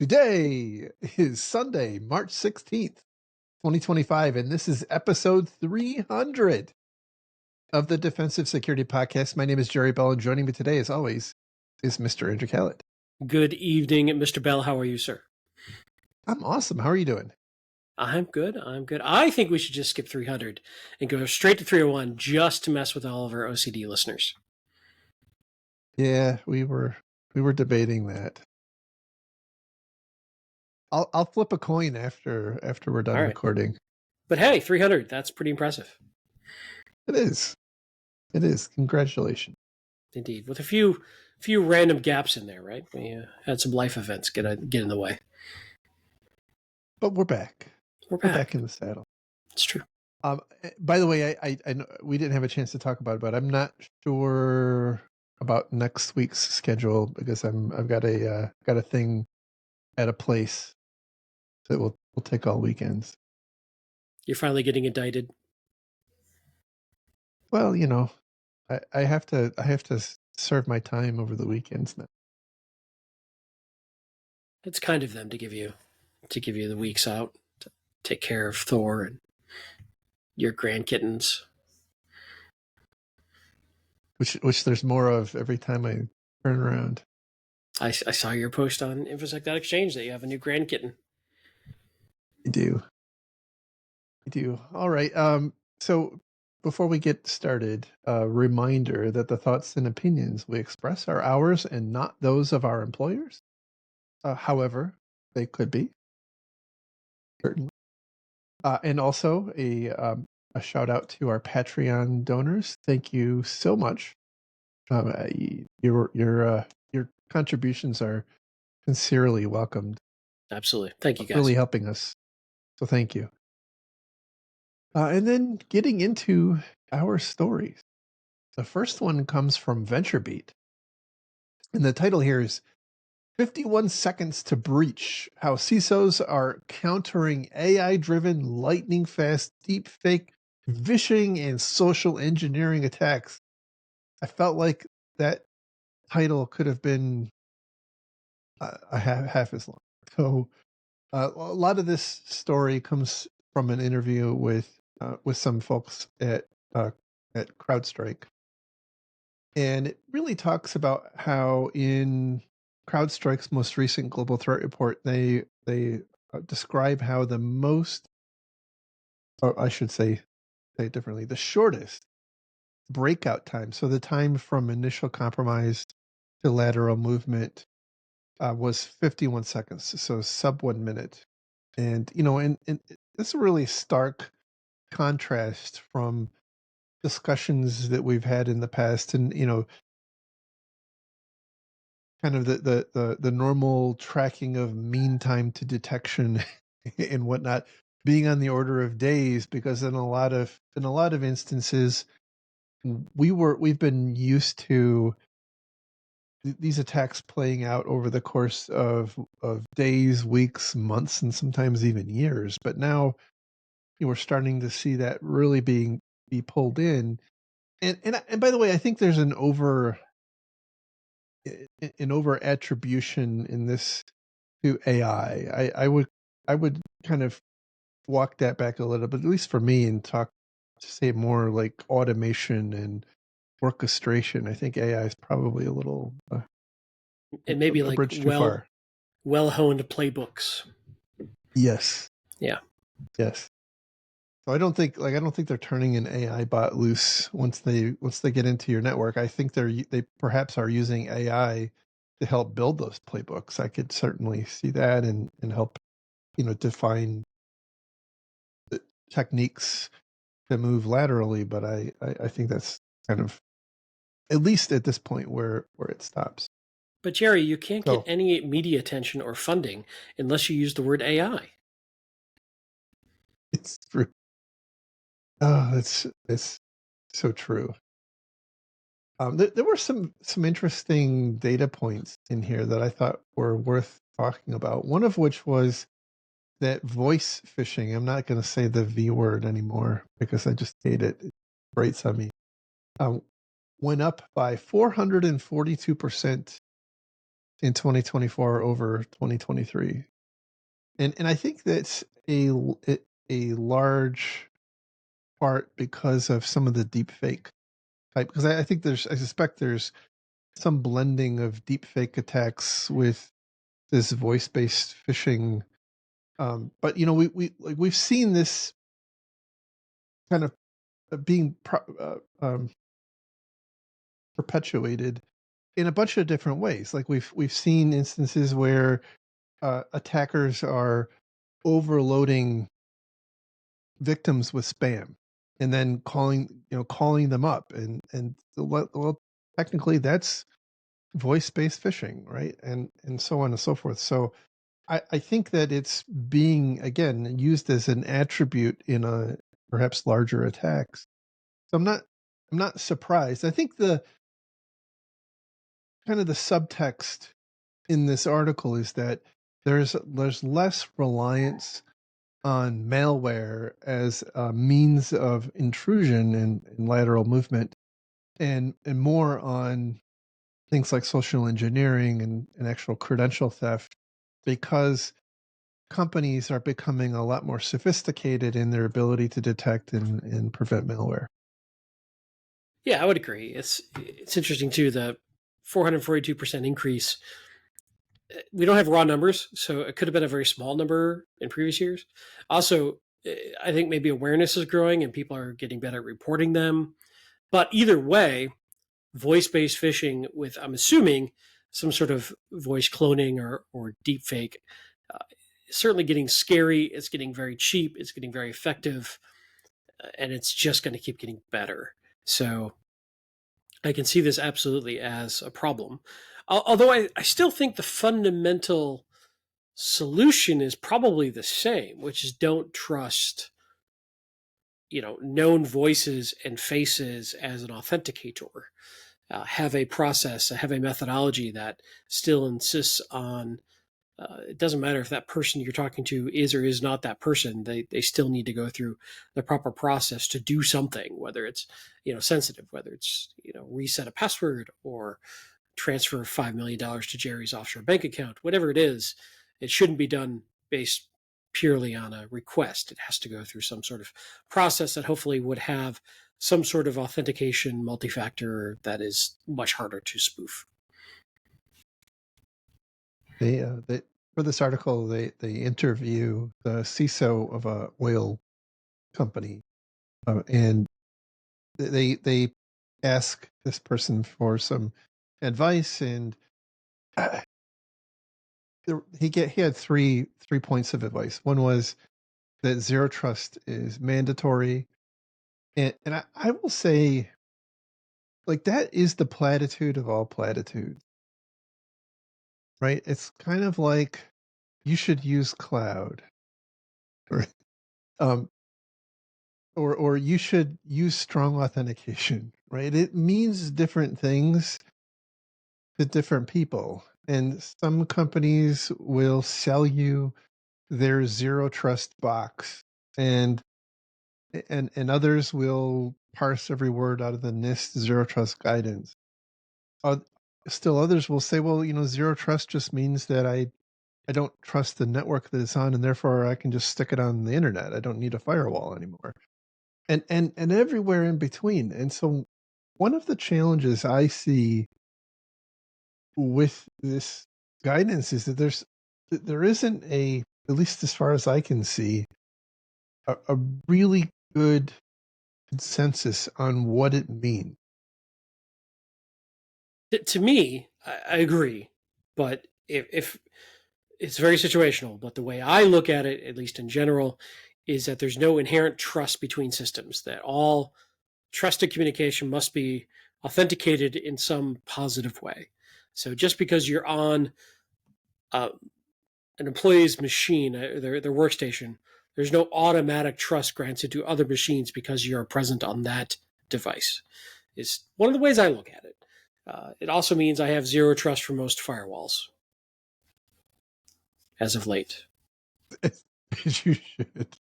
Today is Sunday, March 16th, 2025, and this is episode 300 of the Defensive Security Podcast. My name is Jerry Bell, and joining me today, as always, is Mr. Andrew Callett. Good evening, Mr. Bell. How are you, sir? I'm awesome. How are you doing? I'm good. I think we should just skip 300 and go straight to 301 just to mess with all of our OCD listeners. Yeah, we were debating that. I'll flip a coin after we're done recording. But hey, 300, that's pretty impressive. It is. It is. Congratulations. Indeed. With a few random gaps in there, right? We had some life events get in the way. But we're back. We're back in the saddle. It's true. By the way, I know we didn't have a chance to talk about it, but I'm not sure about next week's schedule because I've got a thing at a place that will take all weekends. You're finally getting indicted. Well, you know, I have to serve my time over the weekends now. It's kind of them to give you the weeks out to take care of Thor and your grandkittens. Which there's more of every time I turn around. I saw your post on InfoSec.exchange that you have a new grandkitten. I do. All right. So before we get started, a reminder that the thoughts and opinions we express are ours and not those of our employers. However, they could be. Certainly. And also a shout out to our Patreon donors. Thank you so much. Your contributions are sincerely welcomed. Absolutely. Thank you, guys. Really helping us. So thank you. And then getting into our stories. The first one comes from VentureBeat. And the title here is 51 Seconds to Breach, How CISOs Are Countering AI-Driven, Lightning-Fast, Deepfake, Phishing, and Social Engineering Attacks. I felt like that title could have been half as long. So a lot of this story comes from an interview with some folks at CrowdStrike. And it really talks about how in CrowdStrike's most recent global threat report, they describe how the most, or I should say it differently, the shortest breakout time, so the time from initial compromise to lateral movement, was 51 seconds, so sub 1 minute. And, you know, and it's a really stark contrast from discussions that we've had in the past, and, you know, kind of the normal tracking of mean time to detection and whatnot being on the order of days, because in a lot of instances we've been used to these attacks playing out over the course of days, weeks, months, and sometimes even years. But now we're starting to see that really be pulled in. And by the way, I think there's an over attribution in this to AI. I would kind of walk that back a little bit, at least for me, and say more like automation and orchestration. I think AI is probably a little it may be like bridge too far. Well-honed playbooks. Yes. Yeah. Yes. So I don't think they're turning an AI bot loose once they get into your network. I think they perhaps are using AI to help build those playbooks. I could certainly see that and help, you know, define the techniques to move laterally. But I think that's kind of, at least at this point, where it stops. But Jerry, you can't get any media attention or funding unless you use the word AI. It's true. Oh, it's so true. There were some interesting data points in here that I thought were worth talking about. One of which was that voice phishing. I'm not going to say the V word anymore because I just hate it. It grates on me. Went up by 442% in 2024 over 2023. And I think that's a large part because of some of the deep fake type, because I think I suspect there's some blending of deep fake attacks with this voice based phishing. But we've seen this kind of being perpetuated in a bunch of different ways. Like we've seen instances where attackers are overloading victims with spam and then calling them up, and well, technically that's voice based phishing, right? And so on and so forth. So I think that it's being again used as an attribute in a perhaps larger attacks. So I'm not surprised. I think the kind of the subtext in this article is that there's less reliance on malware as a means of intrusion and lateral movement, and more on things like social engineering and actual credential theft, because companies are becoming a lot more sophisticated in their ability to detect and prevent malware. Yeah, I would agree. It's interesting too. The 442% increase. We don't have raw numbers, so it could have been a very small number in previous years. Also, I think maybe awareness is growing and people are getting better at reporting them. But either way, voice-based phishing with, I'm assuming, some sort of voice cloning or deep fake, uh, is certainly getting scary. It's getting very cheap. It's getting very effective, and it's just going to keep getting better. So I can see this absolutely as a problem. Although I still think the fundamental solution is probably the same, which is don't trust, known voices and faces as an authenticator. Have a process, have a methodology that still insists on. It doesn't matter if that person you're talking to is or is not that person. They still need to go through the proper process to do something, whether it's sensitive, whether it's reset a password or transfer $5 million to Jerry's offshore bank account, whatever it is. It shouldn't be done based purely on a request. It has to go through some sort of process that hopefully would have some sort of authentication multi-factor that is much harder to spoof. They for this article they interview the CISO of a oil company, and they ask this person for some advice, and uh, he had three points of advice. One was that zero trust is mandatory, and I will say, like, that is the platitude of all platitudes, right? It's kind of like you should use cloud, or um, or you should use strong authentication, right? It means different things to different people, and some companies will sell you their zero trust box, and and others will parse every word out of the NIST zero trust guidance. Uh, Still others will say, well, zero trust just means that I don't trust the network that it's on, and therefore I can just stick it on the internet. I don't need a firewall anymore. And everywhere in between. And so one of the challenges I see with this guidance is that there isn't at least as far as I can see, a really good consensus on what it means. To me, I agree, but if it's very situational, but the way I look at it, at least in general, is that there's no inherent trust between systems, that all trusted communication must be authenticated in some positive way. So just because you're on uh, an employee's machine, their workstation, there's no automatic trust granted to other machines because you're present on that device. Is one of the ways I look at it. It also means I have zero trust for most firewalls as of late. As you should.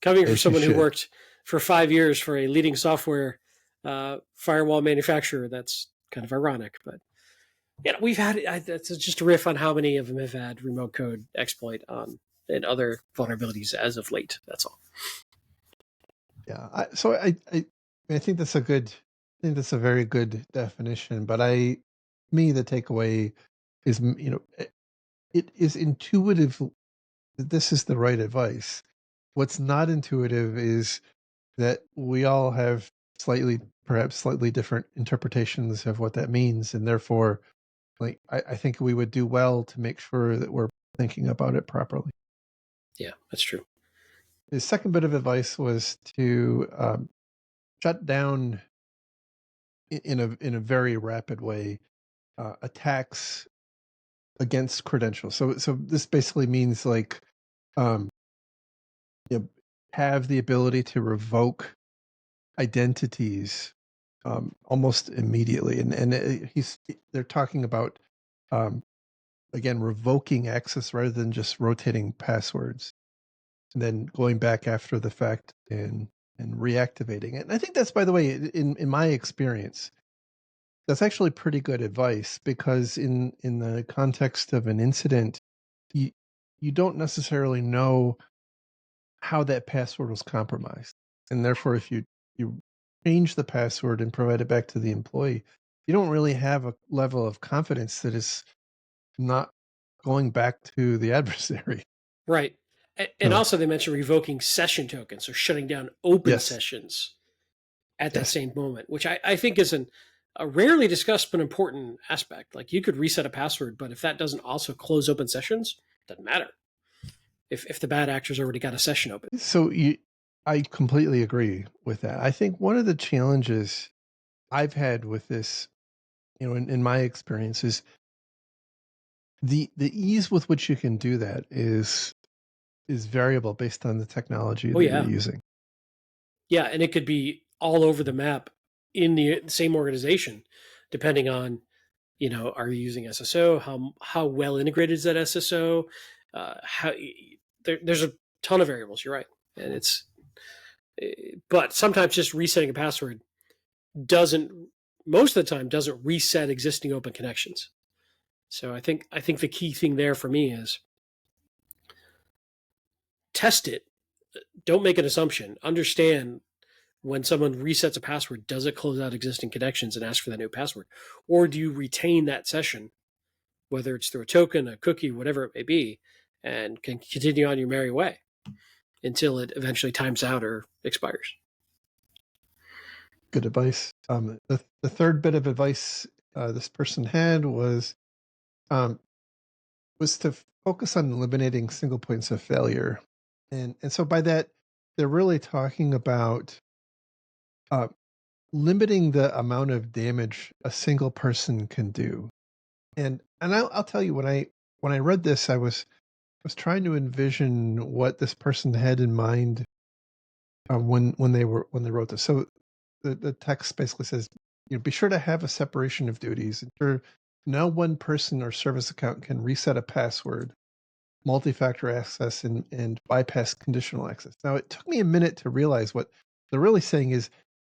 Coming from As you someone who should. worked for 5 years for a leading software firewall manufacturer, that's kind of ironic, but Yeah, we've had that's just a riff on how many of them have had remote code exploit on and other vulnerabilities as of late. That's all. Yeah. I think that's a good. I think that's a very good definition. But me, the takeaway is, it is intuitive that this is the right advice. What's not intuitive is that we all have perhaps slightly different interpretations of what that means, and therefore, I think we would do well to make sure that we're thinking about it properly. Yeah, that's true. The second bit of advice was to shut down in a very rapid way attacks against credentials. So this basically means um, you know, have the ability to revoke identities almost immediately, and they're talking about um, again revoking access rather than just rotating passwords, and then going back after the fact and reactivating it. And I think that's, by the way, in my experience, that's actually pretty good advice, because in the context of an incident, you you don't necessarily know how that password was compromised, and therefore, if you change the password and provide it back to the employee, you don't really have a level of confidence that is not going back to the adversary. Right. And So also, they mentioned revoking session tokens, so shutting down open yes, sessions at that yes. same moment, which I think is a rarely discussed but important aspect. Like you could reset a password, but if that doesn't also close open sessions, it doesn't matter. If the bad actor's already got a session open. So I completely agree with that. I think one of the challenges I've had with this, in my experience, is the ease with which you can do that is variable based on the technology Oh that you're yeah, using. yeah, and it could be all over the map in the same organization, depending on are you using SSO? How well integrated is that SSO? How there's a ton of variables. You're right, and but sometimes just resetting a password doesn't most of the time doesn't reset existing open connections. So I think the key thing there for me is test it. Don't make an assumption. Understand when someone resets a password, does it close out existing connections and ask for that new password? Or do you retain that session, whether it's through a token, a cookie, whatever it may be, and can continue on your merry way until it eventually times out or expires? Good advice. The third bit of advice this person had um, was to focus on eliminating single points of failure, and so by that, they're really talking about uh, limiting the amount of damage a single person can do. And I'll tell you, when I read this, I was trying to envision what this person had in mind when they wrote this. So the text basically says, be sure to have a separation of duties. Ensure no one person or service account can reset a password, multi-factor access, and bypass conditional access. Now, it took me a minute to realize what they're really saying is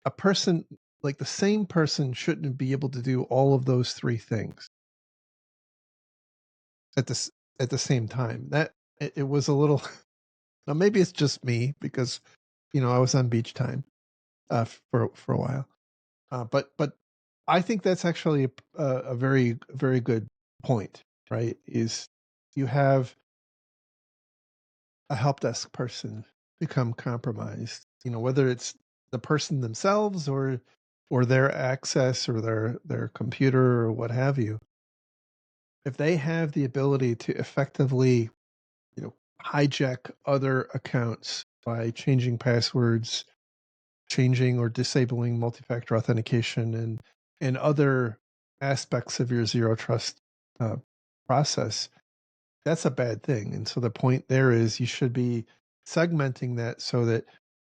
a person, like the same person, shouldn't be able to do all of those three things at this at the same time. That it was a little. Now maybe it's just me, because I was on beach time for a while. But I think that's actually a very very good point, right? Is you have a help desk person become compromised, whether it's the person themselves or their access or their computer or what have you. If they have the ability to effectively, hijack other accounts by changing passwords, changing or disabling multi-factor authentication, and other aspects of your zero trust uh, process, that's a bad thing. And so the point there is you should be segmenting that so that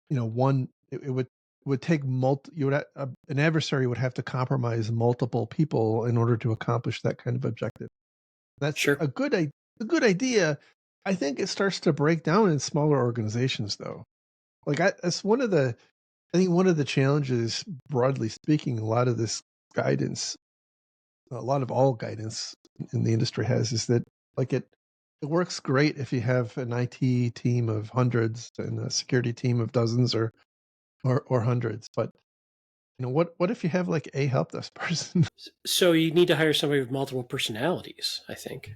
one it would take an adversary would have to compromise multiple people in order to accomplish that kind of objective. That's Sure. a good idea. I think it starts to break down in smaller organizations, though. That's one of the I think one of the challenges, broadly speaking, a lot of this guidance a lot of all guidance in the industry has is that like it works great if you have an IT team of hundreds and a security team of dozens or hundreds. But what if you have like a help desk person? So you need to hire somebody with multiple personalities, I think.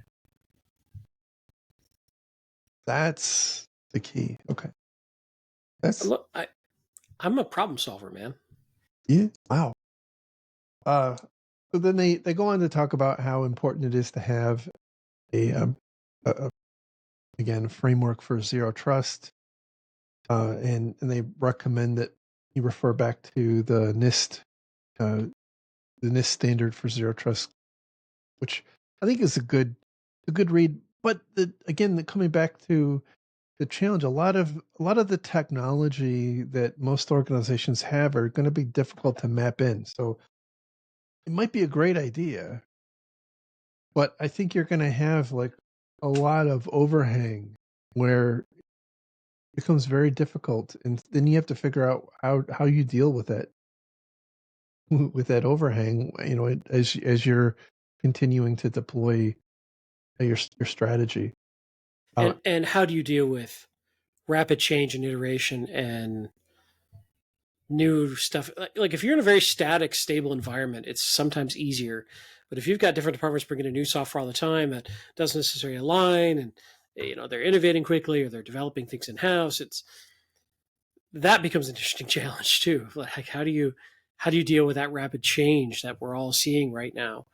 That's the key. Okay. That's Look, I'm a problem solver, man. yeah. Wow. Uh so then they go on to talk about how important it is to have a, a again framework for zero trust, and they recommend that you refer back to uh, the NIST standard for zero trust, which I think is a good read. But coming back to the challenge, a lot of the technology that most organizations have are going to be difficult to map in. So it might be a great idea, but I think you're going to have like a lot of overhang where it becomes very difficult, and then you have to figure out how you deal with that with that overhang. As you're continuing to deploy your strategy. Uh, And how do you deal with rapid change and iteration and new stuff? Like if you're in a very static, stable environment, it's sometimes easier. But if you've got different departments bringing in new software all the time that doesn't necessarily align, and they're innovating quickly or they're developing things in house, it's that becomes an interesting challenge too. Like how do you deal with that rapid change that we're all seeing right now,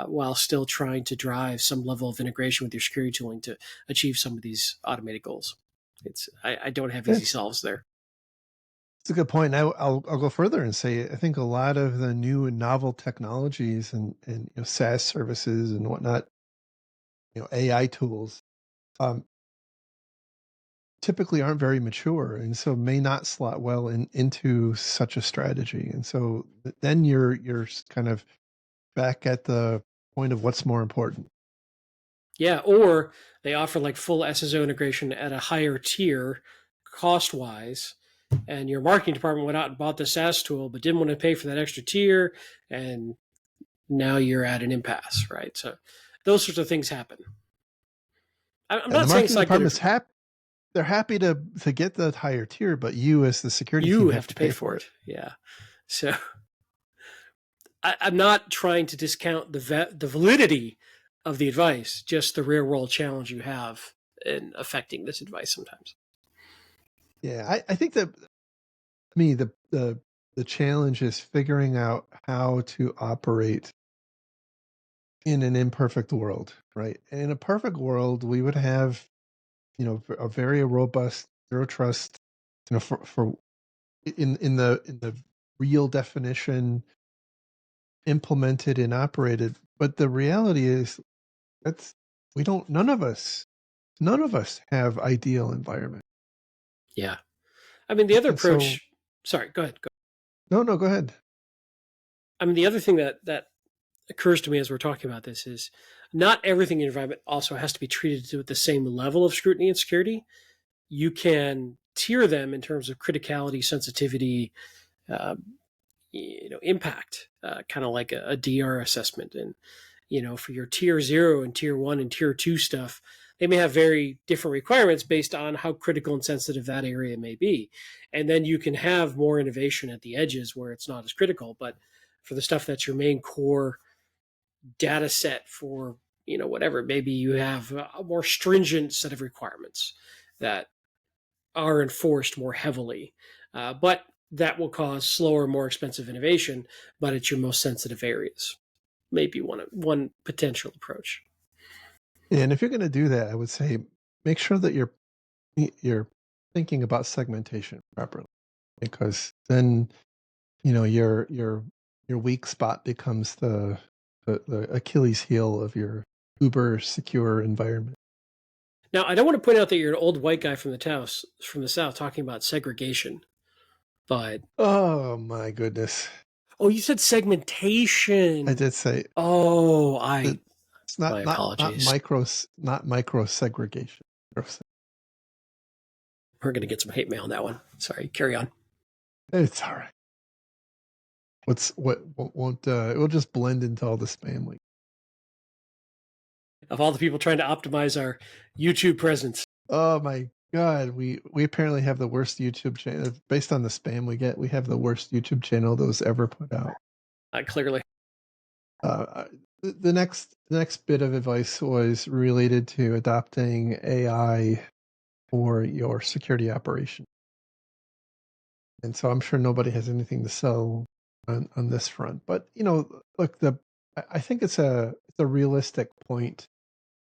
while still trying to drive some level of integration with your security tooling to achieve some of these automated goals? I don't have easy that's solves there. It's a good point. I'll go further and say I think a lot of the new and novel technologies and SaaS services and whatnot, AI tools, um, typically aren't very mature, and so may not slot well into such a strategy. And so then you're kind of back at the point of what's more important. Yeah, or they offer like full SSO integration at a higher tier, cost wise, and your marketing department went out and bought the SaaS tool, but didn't want to pay for that extra tier, and now you're at an impasse, right? So those sorts of things happen. I'm And the not saying it's marketing not good. department's happy. They're happy to get the higher tier, but you as the security team You have have to to pay pay for for it. it. Yeah. So I'm not trying to discount the validity of the advice, just the real world challenge you have in affecting this advice sometimes. Yeah, I think that me the challenge is figuring out how to operate in an imperfect world, right? In a perfect world, we would have a very robust zero trust, for in the real definition implemented and operated. But the reality is that's we don't none of us have ideal environment. Yeah. I mean, the other And so approach, sorry, go ahead. no, go ahead. I mean, the other thing that occurs to me as we're talking about this is not everything in the environment also has to be treated with the same level of scrutiny and security. You can tier them in terms of criticality, sensitivity, uh, impact, kind of like a DR assessment. And for your tier 0 and tier 1 and tier 2 stuff, they may have very different requirements based on how critical and sensitive that area may be. And then you can have more innovation at the edges where it's not as critical. But for the stuff that's your main core data set for whatever, maybe you have a more stringent set of requirements that are enforced more heavily, but that will cause slower, more expensive innovation, but it's your most sensitive areas. Maybe one potential approach. And if you're going to do that, I would say make sure that you're thinking about segmentation properly, because then your weak spot becomes the Achilles heel of your uber secure environment. Now, I don't want to point out that you're an old white guy from the South talking about segregation, but Oh my goodness. oh, you said I segmentation. did say Oh, that it's my not apologies. micro segregation. We're going to get some hate mail on that one. Sorry, carry on. It's all right. what won't it will just blend into all the spam links. Of all the people trying to optimize our YouTube presence. Oh my god, we apparently have the worst YouTube channel based on the spam we get. We have the worst YouTube channel that was ever put out. Clearly. Uh, the next bit of advice was related to adopting AI for your security operation. And so I'm sure nobody has anything to sell on this front. But look, I think it's a realistic point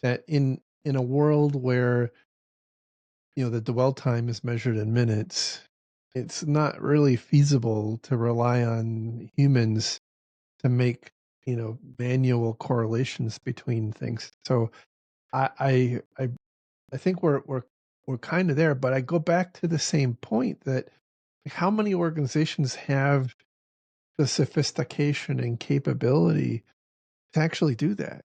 that in a world where the dwell time is measured in minutes, it's not really feasible to rely on humans to make manual correlations between things. So I think we're kind of there, but I go back to the same point that how many organizations have the sophistication and capability to actually do that?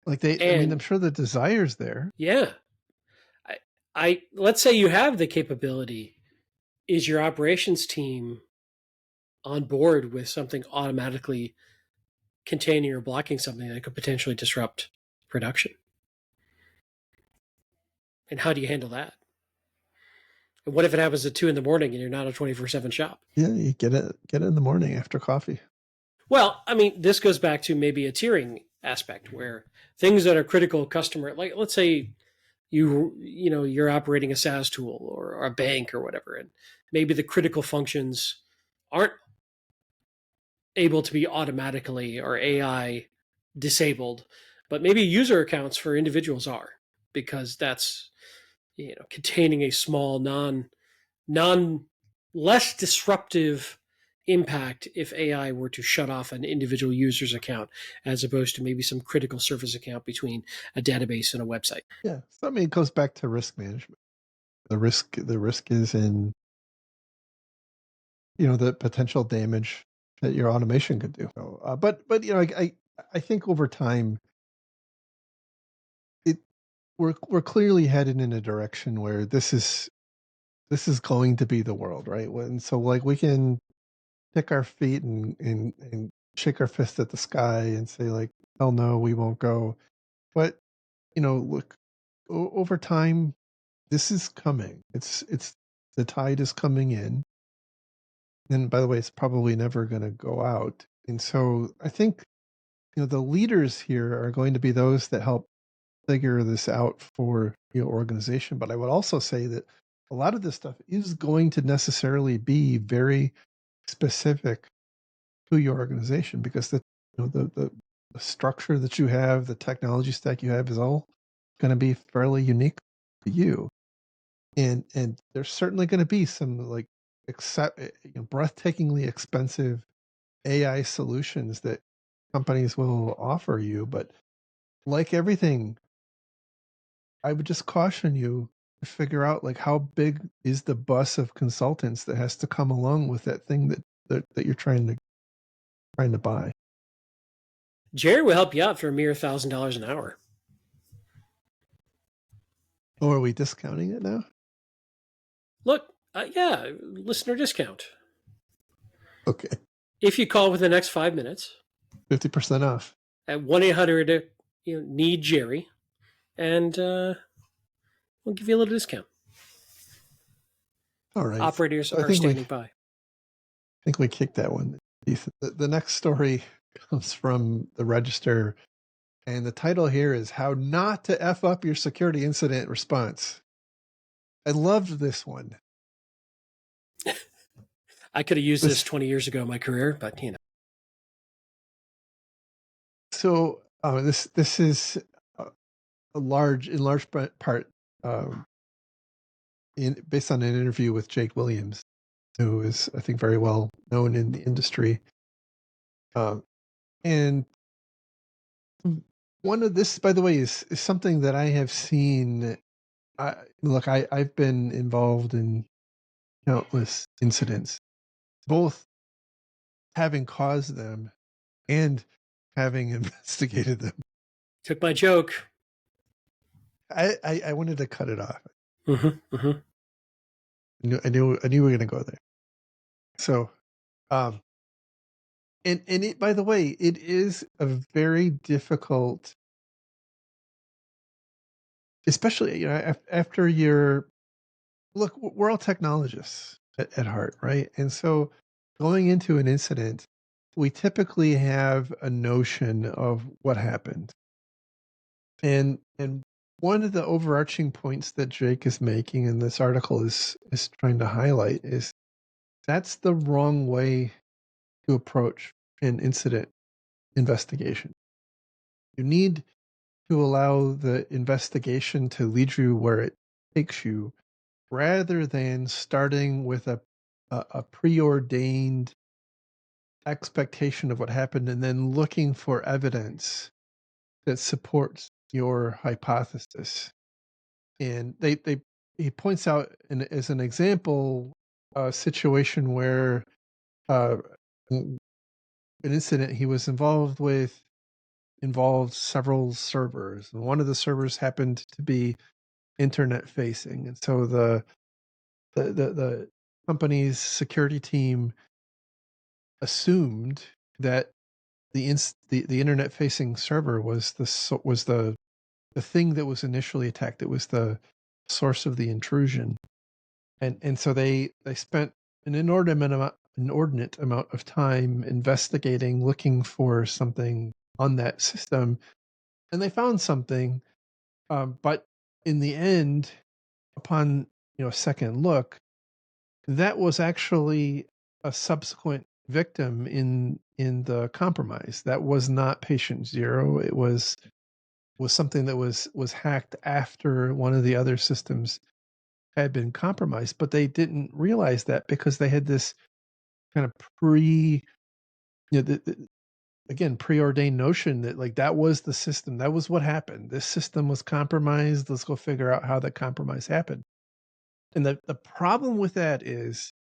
I mean, I'm And sure the desire's there. yeah, I let's say you have the capability. Is your operations team on board with something automatically containing or blocking something that could potentially disrupt production? And how do you handle that? And what if it happens at 2 in the morning and you're not a 24/7 shop? Yeah, you get it in the morning after coffee. Well, I mean, this goes back to maybe a tiering aspect where things that are critical customer, like let's say you're operating a SaaS tool or a bank or whatever, and maybe the critical functions aren't able to be automatically or AI disabled, but maybe user accounts for individuals are, because that's containing a small non less disruptive impact if AI were to shut off an individual user's account as opposed to maybe some critical service account between a database and a website. Yeah, so I mean, it goes back to risk management. The risk is in the potential damage that your automation could do. So, but I think over time it we're clearly headed in a direction where this is going to be the world, right? And so like we can kick our feet and shake our fist at the sky and say like, hell no, we won't go. But look, over time, this is coming. It's the tide is coming in, and by the way, it's probably never going to go out. And so I think the leaders here are going to be those that help figure this out for your organization. But I would also say that a lot of this stuff is going to necessarily be very specific to your organization because the structure that you have, the technology stack you have is all going to be fairly unique to you. And there's certainly going to be some like breathtakingly expensive AI solutions that companies will offer you, but like everything, I would just caution you to figure out like how big is the bus of consultants that has to come along with that thing that you're trying to buy. Jerry will help you out for a mere $1,000 an hour. Oh, are we discounting it now? Look, yeah, listener discount. Okay, If you call within the next 5 minutes 50% off. at 1-800 need Jerry, and we'll give you a little discount. All right. Operators So I are think we standing by. kicked that one. The next story comes from the Register, and the title here is "How Not to F Up Your Security Incident Response." I loved this one. I could have used this This 20 years ago in my career, but so this is a large part um, based on an interview with Jake Williams, who is I think very well known in the industry. And one of this, by the way, is something that I have seen. I've been involved in countless incidents, both having caused them and having investigated them. took my joke. I wanted to cut it off. Mm-hmm, mm-hmm. I knew we were going to go there. So Um, and it, by the way, it is a very difficult, especially, after you're, look, we're all technologists at heart, right? And so going into an incident, we typically have a notion of what happened. And one of the overarching points that Jake is making in this article is trying to highlight is that's the wrong way to approach an incident investigation. You need to allow the investigation to lead you where it takes you, rather than starting with a preordained expectation of what happened and then looking for evidence that supports your hypothesis. And they he points out, as an example, a situation where uh, an incident he was involved with involved several servers, and one of the servers happened to be internet facing, and so the company's security team assumed that the internet facing server was the thing that was initially attacked. It was the source of the intrusion, and so they spent an inordinate amount of time investigating, looking for something on that system, and they found something. But in the end, upon second look, that was actually a subsequent victim in the compromise. That was not patient zero. It was something that was hacked after one of the other systems had been compromised, but they didn't realize that because they had this kind of you know, again, preordained notion that, like, that was the system. That was what happened. This system was compromised. Let's go figure out how that compromise happened. And the problem with that is,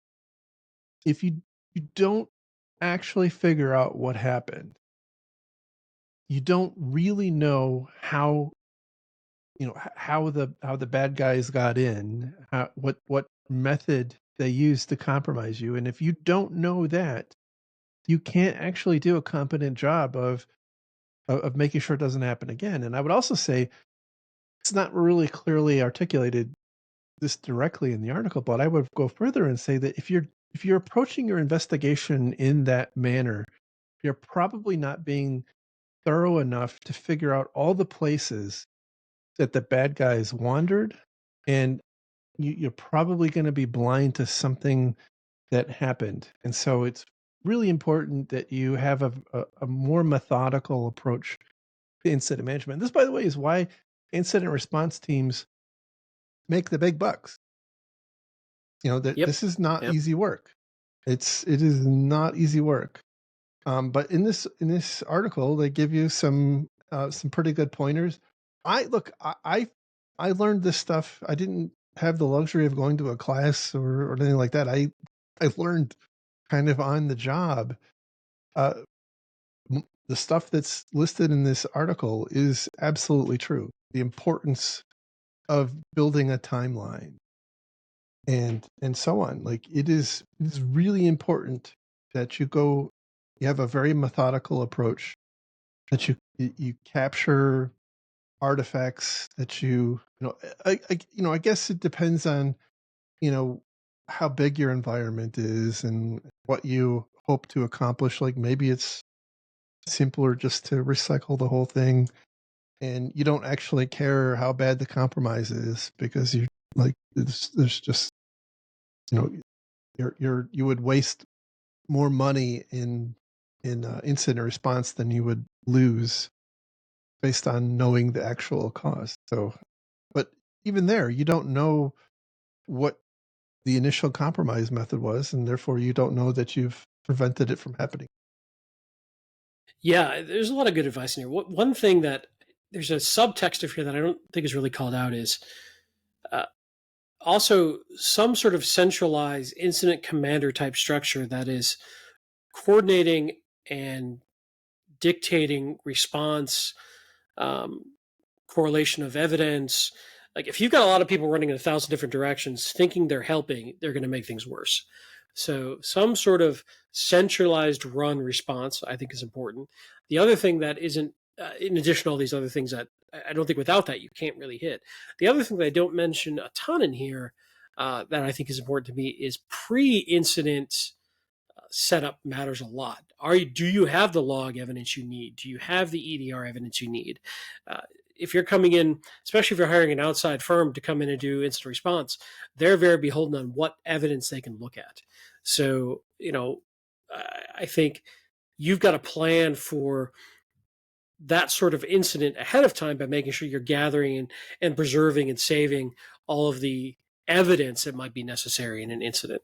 if you don't actually figure out what happened, you don't really know how the bad guys got in, what method they used to compromise you. And if you don't know that, you can't actually do a competent job of making sure it doesn't happen again. And I would also say it's not really clearly articulated this directly in the article, but I would go further and say that if you're approaching your investigation in that manner, you're probably not being thorough enough to figure out all the places that the bad guys wandered, and you're probably going to be blind to something that happened. And so it's really important that you have a more methodical approach to incident management. This, by the way, is why incident response teams make the big bucks. That Yep. this is not Yep. easy work. It is not easy work. But in this article, they give you some pretty good pointers. I learned this stuff. I didn't have the luxury of going to a class or anything like that. I learned kind of on the job. Uh, the stuff that's listed in this article is absolutely true. The importance of building a timeline and so on. Like, it is really important that you have a very methodical approach, that you capture artifacts, that I guess it depends on you know how big your environment is and what you hope to accomplish. Like, maybe it's simpler just to recycle the whole thing, and you don't actually care how bad the compromise is, because you like there's just you know you would waste more money in incident response than you would lose based on knowing the actual cause. So, but even there, you don't know what the initial compromise method was, and therefore you don't know that you've prevented it from happening. Yeah, there's a lot of good advice in here. One thing that there's a subtext of here that I don't think is really called out is uh, also some sort of centralized incident commander type structure that is coordinating and dictating response, um, correlation of evidence. Like, if you've got a lot of people running in 1,000 different directions thinking they're helping, they're going to make things worse. So some sort of centralized run response, I think, is important. The other thing that isn't, in addition to all these other things that I don't think without that you can't really hit. The other thing that I don't mention a ton in here that I think is important to me is pre-incident setup matters a lot. Do you have the log evidence you need? Do you have the EDR evidence you need? If you're coming in, especially if you're hiring an outside firm to come in and do incident response, they're very beholden on what evidence they can look at. So, I think you've got to plan for that sort of incident ahead of time by making sure you're gathering and preserving and saving all of the evidence that might be necessary in an incident.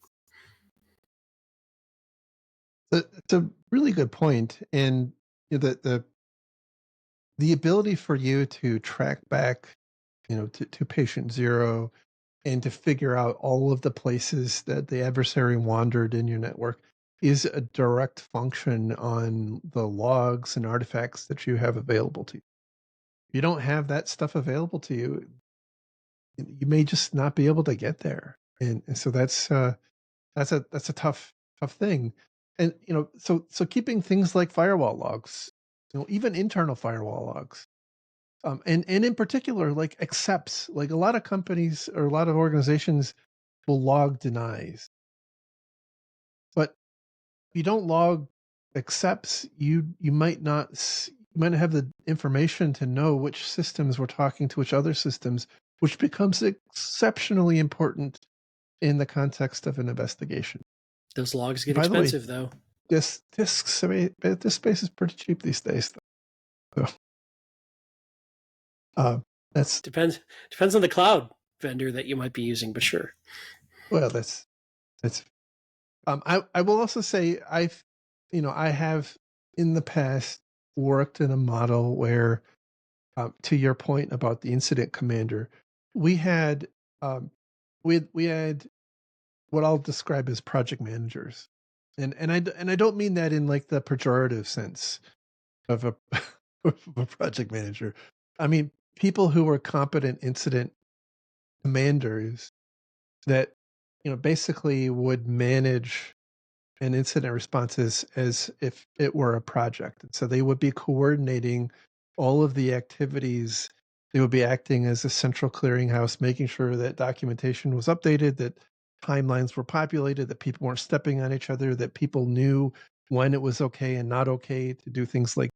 It's a really good point, and the ability for you to track back, to patient zero, and to figure out all of the places that the adversary wandered in your network is a direct function on the logs and artifacts that you have available to you. If you don't have that stuff available to you, you may just not be able to get there, and so that's a tough thing. And so keeping things like firewall logs, even internal firewall logs, and in particular like accepts, like a lot of companies or a lot of organizations will log denies, but if you don't log accepts, you might not you might not have the information to know which systems were talking to which other systems, which becomes exceptionally important in the context of an investigation. Those logs get By the way, expensive, though. this space is pretty cheap these days. So, uh, that's Depends on the cloud vendor that you might be using, but sure. well, that's. I will also say I have in the past worked in a model where, to your point about the incident commander, we had um, we had what I'll describe as project managers, and I don't mean that in like the pejorative sense of a, of a project manager. I mean people who were competent incident commanders that basically would manage an incident response as if it were a project. And so they would be coordinating all of the activities. They would be acting as a central clearinghouse, making sure that documentation was updated, that timelines were populated, that people weren't stepping on each other, that people knew when it was okay and not okay to do things like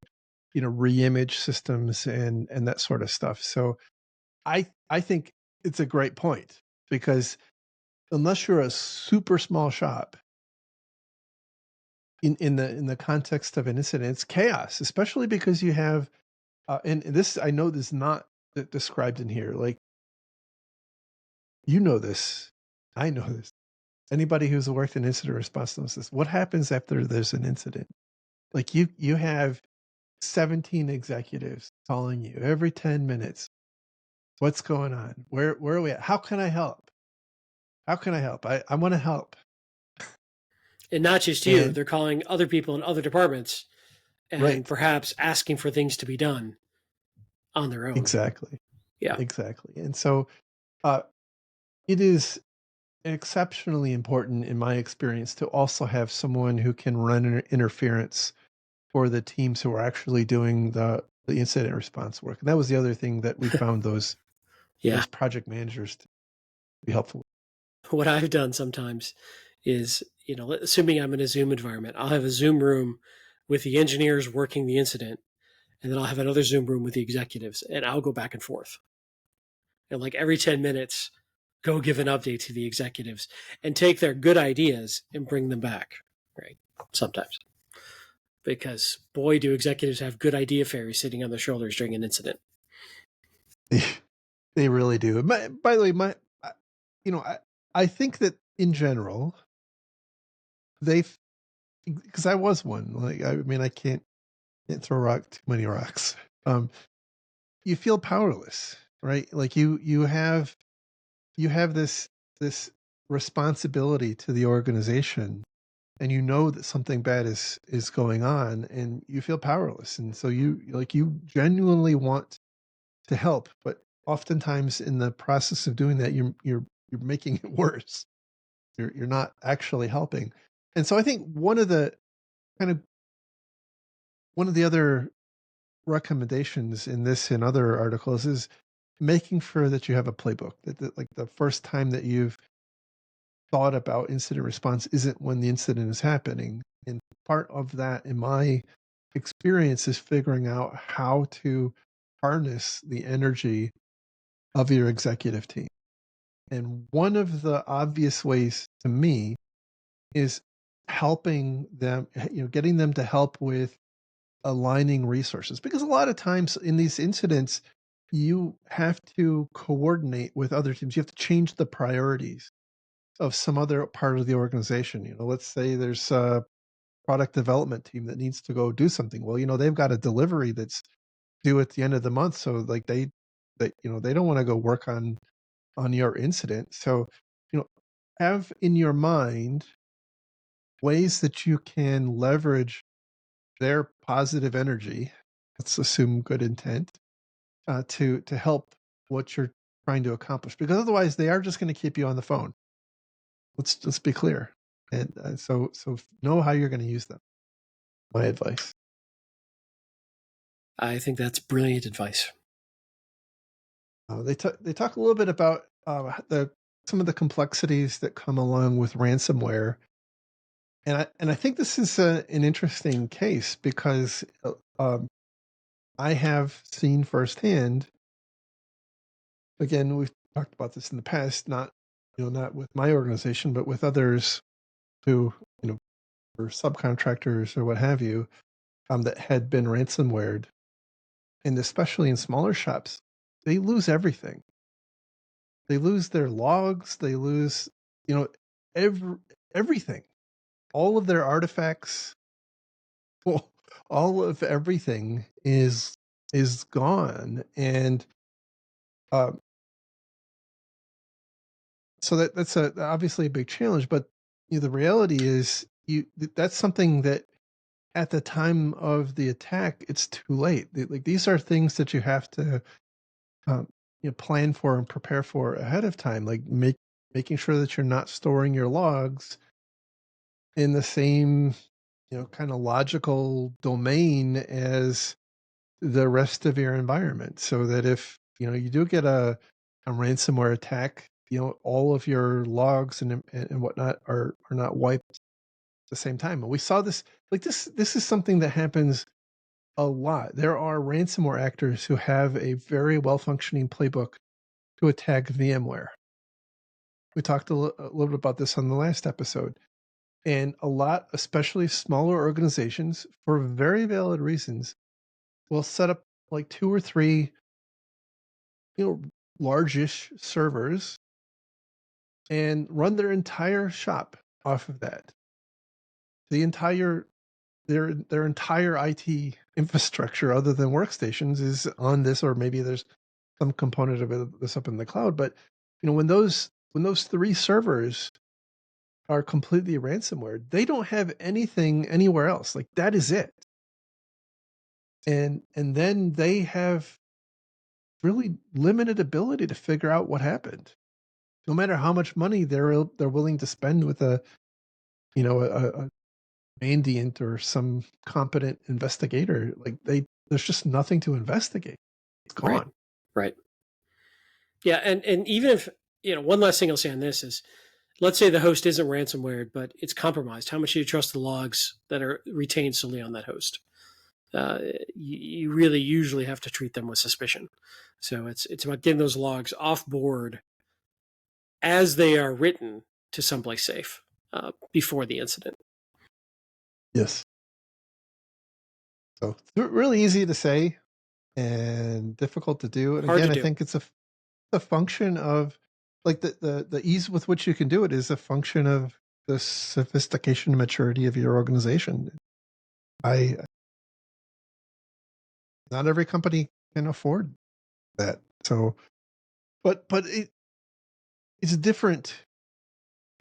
reimage systems and that sort of stuff. So I think it's a great point, because unless you're a super small shop, in the context of an incident, it's chaos, especially because you have and this I know this is not described in here. Like this, I know this. Anybody who's worked in incident response knows this. What happens after there's an incident? Like you have 17 executives calling you every 10 minutes. What's going on? Where are we at? How can I help? How can I help? I want to help. And not just you, And they're calling other people in other departments and right, perhaps asking for things to be done on their own. exactly, Yeah. exactly. And so uh, it is exceptionally important in my experience to also have someone who can run interference for the teams who are actually doing the incident response work. And that was the other thing that we found Yeah. those project managers to be helpful. What I've done sometimes is, assuming I'm in a Zoom environment, I'll have a Zoom room with the engineers working the incident, and then I'll have another Zoom room with the executives, and I'll go back and forth. And like every 10 minutes, go give an update to the executives and take their good ideas and bring them back, right? Sometimes. Because boy, do executives have good idea fairies sitting on their shoulders during an incident. They really do. By the way, you know, I, I think that in general, they, because I was one. Like, I mean, I can't throw too many rocks. Um, you feel powerless, right? Like you have this responsibility to the organization, and you know that something bad is going on, and you feel powerless, and so you genuinely want to help, but oftentimes in the process of doing that, you're making it worse. You're not actually helping. And so I think kind of one of the other recommendations in this and other articles is making sure that you have a playbook that like the first time that you've thought about incident response isn't when the incident is happening. And part of that, in my experience, is figuring out how to harness the energy of your executive team. And one of the obvious ways to me is helping them, getting them to help with aligning resources. Because a lot of times in these incidents, you have to coordinate with other teams. You have to change the priorities of some other part of the organization. Let's say there's a product development team that needs to go do something. Well, they've got a delivery that's due at the end of the month. So like they don't want to go work on your incident. So, you know, have in your mind ways that you can leverage their positive energy. Let's assume good intent to help what you're trying to accomplish, because otherwise they are just going to keep you on the phone. Let's be clear, and so know how you're going to use them. My advice. I think that's brilliant advice. They talk a little bit about the some of the complexities that come along with ransomware, and I think this is an interesting case because I have seen firsthand. Again, we've talked about this in the past, not with my organization, but with others who were subcontractors or what have you, that had been ransomwared, and especially in smaller shops, they lose everything. They lose their logs. They lose, you know, every everything, all of their artifacts, all of everything is gone, and uh, so that's obviously a big challenge. But the reality is, that's something that at the time of the attack, it's too late. Like these are things that you have to um, plan for and prepare for ahead of time. Like making sure that you're not storing your logs in the same kind of logical domain as the rest of your environment, so that if you do get a ransomware attack, all of your logs and whatnot are not wiped at the same time. And we saw this, like this is something that happens a lot. There are ransomware actors who have a very well functioning playbook to attack VMware. We talked a little bit about this on the last episode. And a lot, especially smaller organizations, for very valid reasons, will set up like two or three, you know, largish servers and run their entire shop off of that. The entire their entire IT infrastructure, other than workstations, is on this, or maybe there's some component of this up in the cloud. But when those three servers are completely ransomware, they don't have anything anywhere else. Like that is it. And then they have really limited ability to figure out what happened. No matter how much money they're willing to spend with a Mandiant or some competent investigator, like there's just nothing to investigate. It's Right. gone. Right. Yeah. And even if, one last thing I'll say on this is, let's say the host isn't ransomware, but it's compromised. How much do you trust the logs that are retained solely on that host? You really usually have to treat them with suspicion. So it's about getting those logs off board as they are written to someplace safe before the incident. Yes. So it's really easy to say and difficult to do. And Hard to again, I do. think it's a function of like the ease with which you can do it is a function of the sophistication and maturity of your organization. I Not every company can afford that. So, but it's different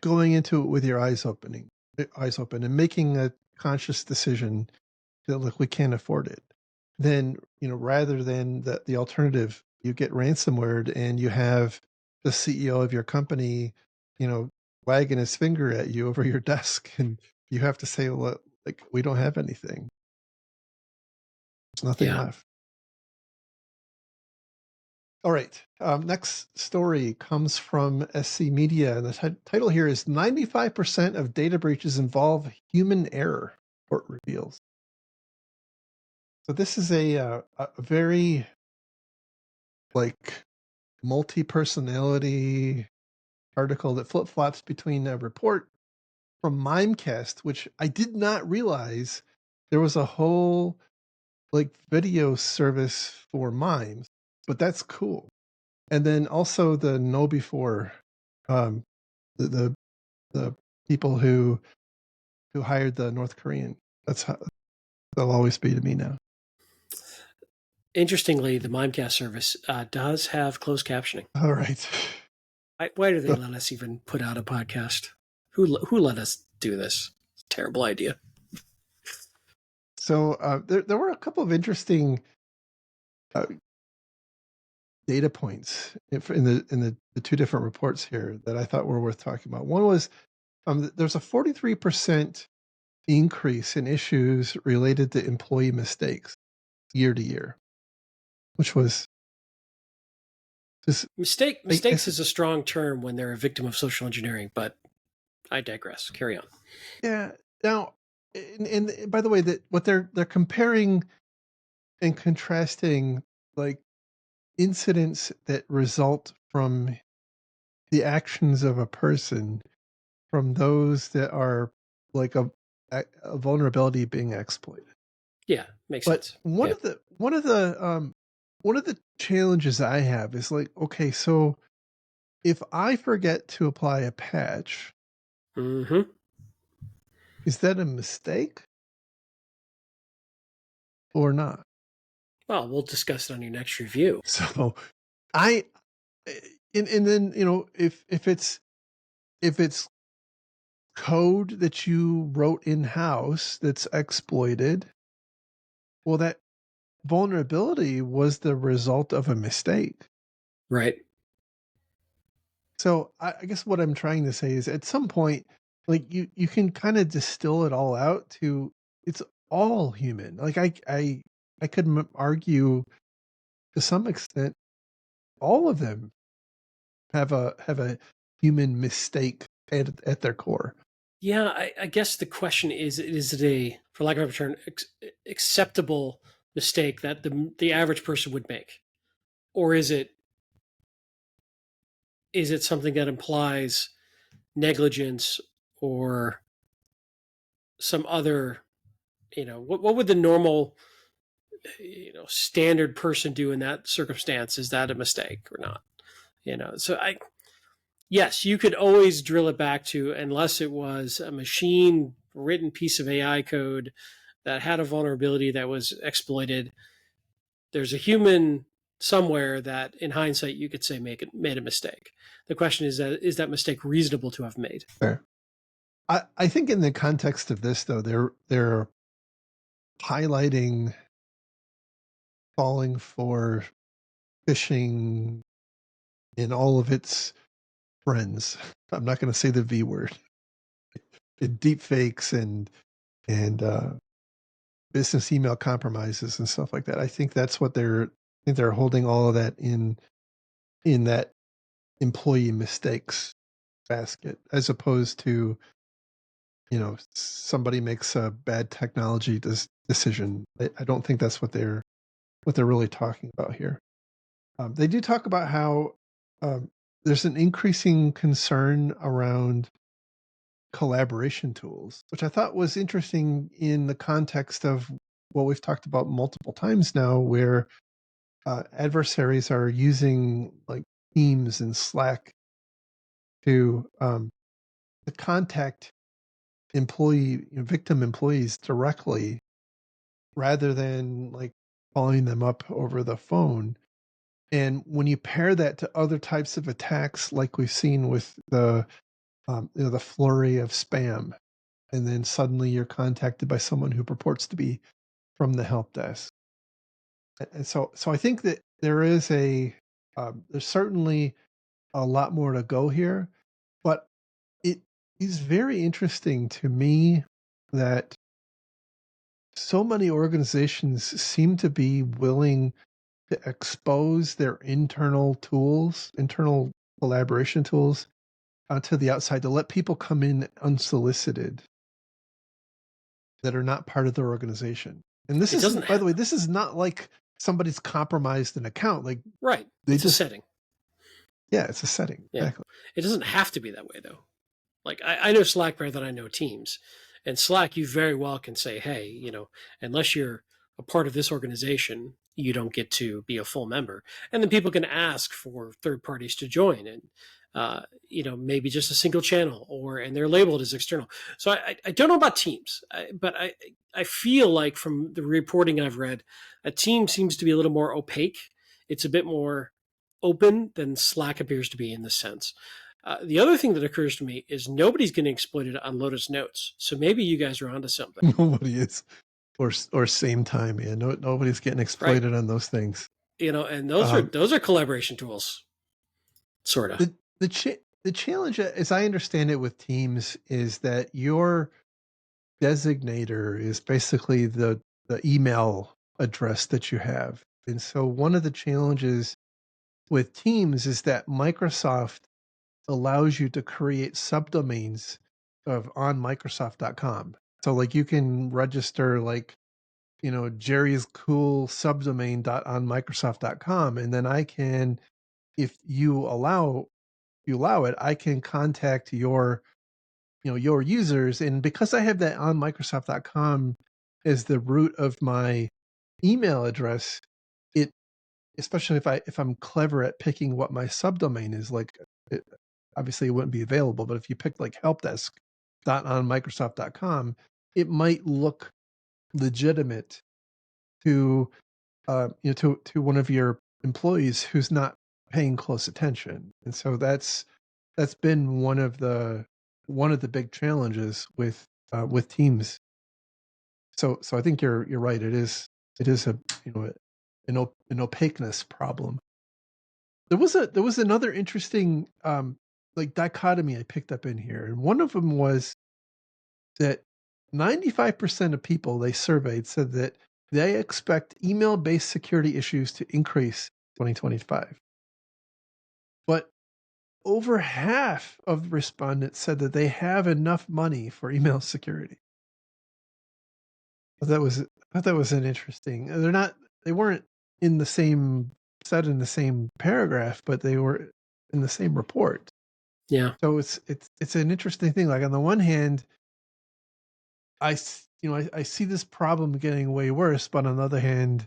going into it with your eyes open, and making a conscious decision that look, we can't afford it. Then rather than the alternative, you get ransomware and you have the CEO of your company, you know wagging his finger at you over your desk, and you have to say, well, like, we don't have anything. There's nothing Yeah. left. All right. Next story comes from SC Media, and the title here is 95% of data breaches involve human error, report reveals. So this is a very like multi-personality article that flip-flops between a report from Mimecast, which I did not realize there was a whole like video service for mimes, but that's cool. And then also the know before, um, the the people who hired the North Korean. That's how they'll always be to me now. Interestingly, the Mimecast service does have closed captioning. All right. Why do they So, let us even put out a podcast? Who let us do this? It's a terrible idea. there were a couple of interesting uh, data points in the two different reports here that I thought were worth talking about. One was there's a 43% increase in issues related to employee mistakes year to year, which was just Mistakes is a strong term when they're a victim of social engineering, but I digress. Carry on. yeah. Now, and by the way, that what they're comparing and contrasting like incidents that result from the actions of a person from those that are like a vulnerability being exploited. Yeah, makes But sense. Yeah. one of the challenges I have is like, okay, so if I forget to apply a patch, Mm-hmm. is that a mistake or not? Well, we'll discuss it on your next review. So I and then if it's code that you wrote in house that's exploited, well, that vulnerability was the result of a mistake. Right. So I guess what I'm trying to say is at some point, like you can kind of distill it all out to it's all human. Like I could argue to some extent all of them have a human mistake at their core. Yeah, I guess the question is it a, for lack of a better term, acceptable mistake that the average person would make? Or is it something that implies negligence or some other, what would the normal, standard person do in that circumstance? Is that a mistake or not? So yes, you could always drill it back to, unless it was a machine written piece of AI code that had a vulnerability that was exploited. There's a human somewhere that, in hindsight, you could say made a mistake. The question is that mistake reasonable to have made? Fair. I think in the context of this though, they're highlighting falling for phishing in all of its friends. I'm not going to say the V word. Deep fakes and business email compromises and stuff like that. I think that's what I think they're holding all of that in that employee mistakes basket, as opposed to somebody makes a bad technology decision. I don't think that's what they're really talking about here. They do talk about how um, there's an increasing concern around collaboration tools, which I thought was interesting in the context of what we've talked about multiple times now, where adversaries are using like Teams and Slack to contact victim employees directly rather than like calling them up over the phone. And when you pair that to other types of attacks, like we've seen with the flurry of spam, and then suddenly you're contacted by someone who purports to be from the help desk. And so I think that there's certainly a lot more to go here, but it it's very interesting to me that so many organizations seem to be willing to expose their internal tools, internal collaboration tools, to the outside to let people come in unsolicited that are not part of their organization. And this It doesn't isn't, by ha- the way, this is not like somebody's compromised an account. Like right. they It's a just, setting. yeah, it's a setting. Yeah. Exactly. It doesn't have to be that way though. Like I know Slack better than I know Teams. And Slack, you very well can say, hey, unless you're a part of this organization, you don't get to be a full member. And then people can ask for third parties to join, and maybe just a single channel, and they're labeled as external. So I don't know about Teams, but I feel like from the reporting I've read, a team seems to be a little more opaque. It's a bit more open than Slack appears to be in this sense. The other thing that occurs to me is nobody's getting exploited on Lotus Notes. So maybe you guys are onto something, Nobody is, or same time, yeah. No, nobody's getting right? exploited on those things. And those are Um, those are collaboration tools, sort of. the challenge, as I understand it, with Teams is that your designator is basically the email address that you have, and so one of the challenges with Teams is that Microsoft allows you to create subdomains of on Microsoft.com. So like you can register like, Jerry's cool subdomain dot on Microsoft.com, and then I can, if you allow it, I can contact your users. And because I have that on Microsoft.com as the root of my email address, it, especially if I'm clever at picking what my subdomain is, like it, obviously it wouldn't be available, but if you pick like helpdesk dot on Microsoft.com, it might look legitimate to to one of your employees who's not paying close attention. And so that's been one of the big challenges with Teams. So I think you're right. It is a an opaqueness problem. There was another interesting like dichotomy I picked up in here, and one of them was that 95% of people they surveyed said that they expect email-based security issues to increase 2025. But over half of the respondents said that they have enough money for email security. I thought that was an interesting. They weren't in the same said in the same paragraph, but they were in the same report. Yeah. So it's an interesting thing. Like on the one hand, I see this problem getting way worse, but on the other hand,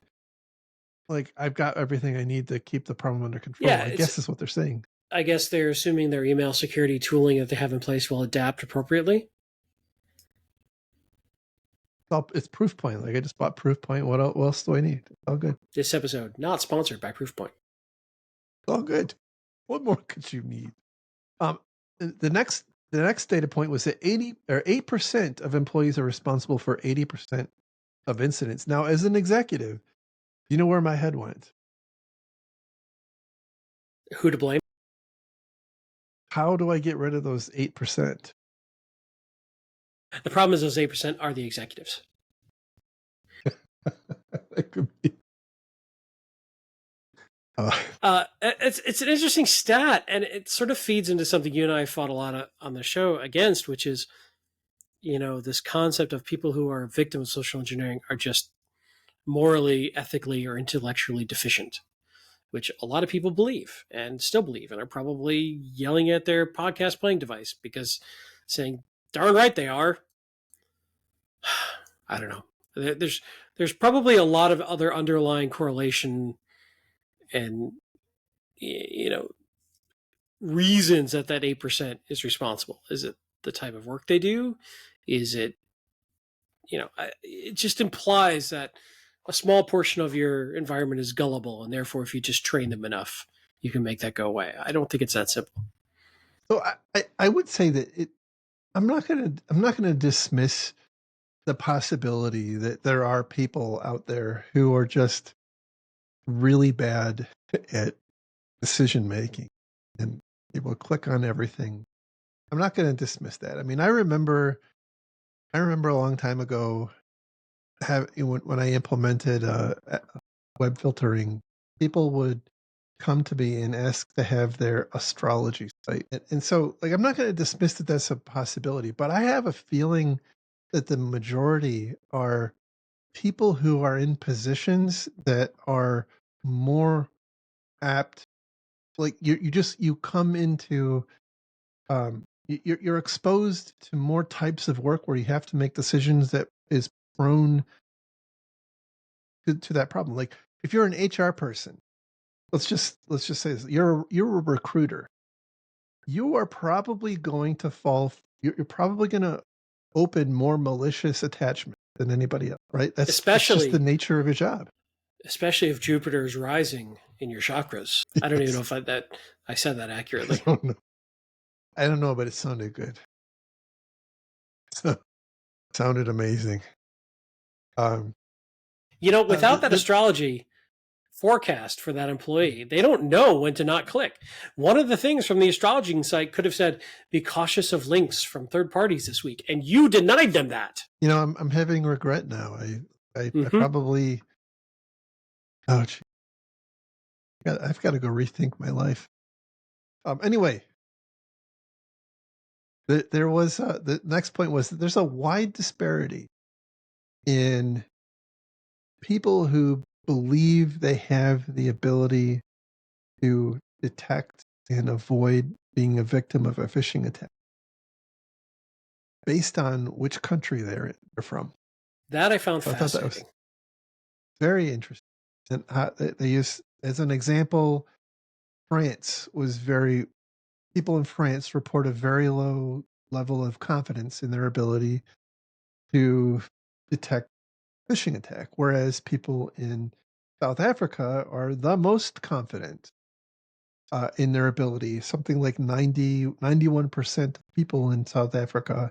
like I've got everything I need to keep the problem under control. Yeah. I It's guess is what they're saying. I guess they're assuming their email security tooling that they have in place will adapt appropriately. It's Proofpoint. Like I just bought Proofpoint. What else do I need? It's all good. This episode not sponsored by Proofpoint. It's all good. What more could you need? Um, the next data point was that 8% of employees are responsible for 80% of incidents. Now, as an executive, you know where my head went? Who to blame? How do I get rid of those 8%? The problem is those 8% are the executives. That could be. It's an interesting stat, and it sort of feeds into something you and I fought a lot on the show against, which is this concept of people who are victims of social engineering are just morally, ethically, or intellectually deficient, which a lot of people believe and still believe, and are probably yelling at their podcast playing device because saying darn right they are. I don't know. There's probably a lot of other underlying correlation and reasons that 8% is responsible. Is it the type of work they do? Is it it just implies that a small portion of your environment is gullible, and therefore if you just train them enough you can make that go away. I don't think it's that simple. So I would say that I'm not gonna dismiss the possibility that there are people out there who are just really bad at decision making, and they will click on everything. I'm not going to dismiss that. I mean, I remember a long time ago when I implemented web filtering, people would come to me and ask to have their astrology site. And so, like, I'm not going to dismiss that that's a possibility, but I have a feeling that the majority are people who are in positions that are more apt. Like, you come into, you're exposed to more types of work where you have to make decisions that is prone to that problem. Like, if you're an HR person, let's just say this, you're a recruiter, you are probably going to you're probably going to open more malicious attachments than anybody else, right? That's just the especially nature of your job. especially if Jupiter is rising in your chakras. I don't even know Yes. if I said that I accurately. don't know. I don't know, but it sounded good. So, sounded amazing. Um, Without that the astrology forecast for that employee, they don't know when to not click. One of the things from the astrology site could have said, "Be cautious of links from third parties this week," and you denied them that. I'm having regret now. I Mm-hmm. probably, oh, gee, I've got to go rethink my life. Anyway, there was the next point was that there's a wide disparity in people who believe they have the ability to detect and avoid being a victim of a phishing attack based on which country they're from. That I found So I thought that was fascinating. very interesting. And they use as an example, France was very people in France report a very low level of confidence in their ability to detect phishing attack, whereas people in South Africa are the most confident in their ability. Something like 91% of people in South Africa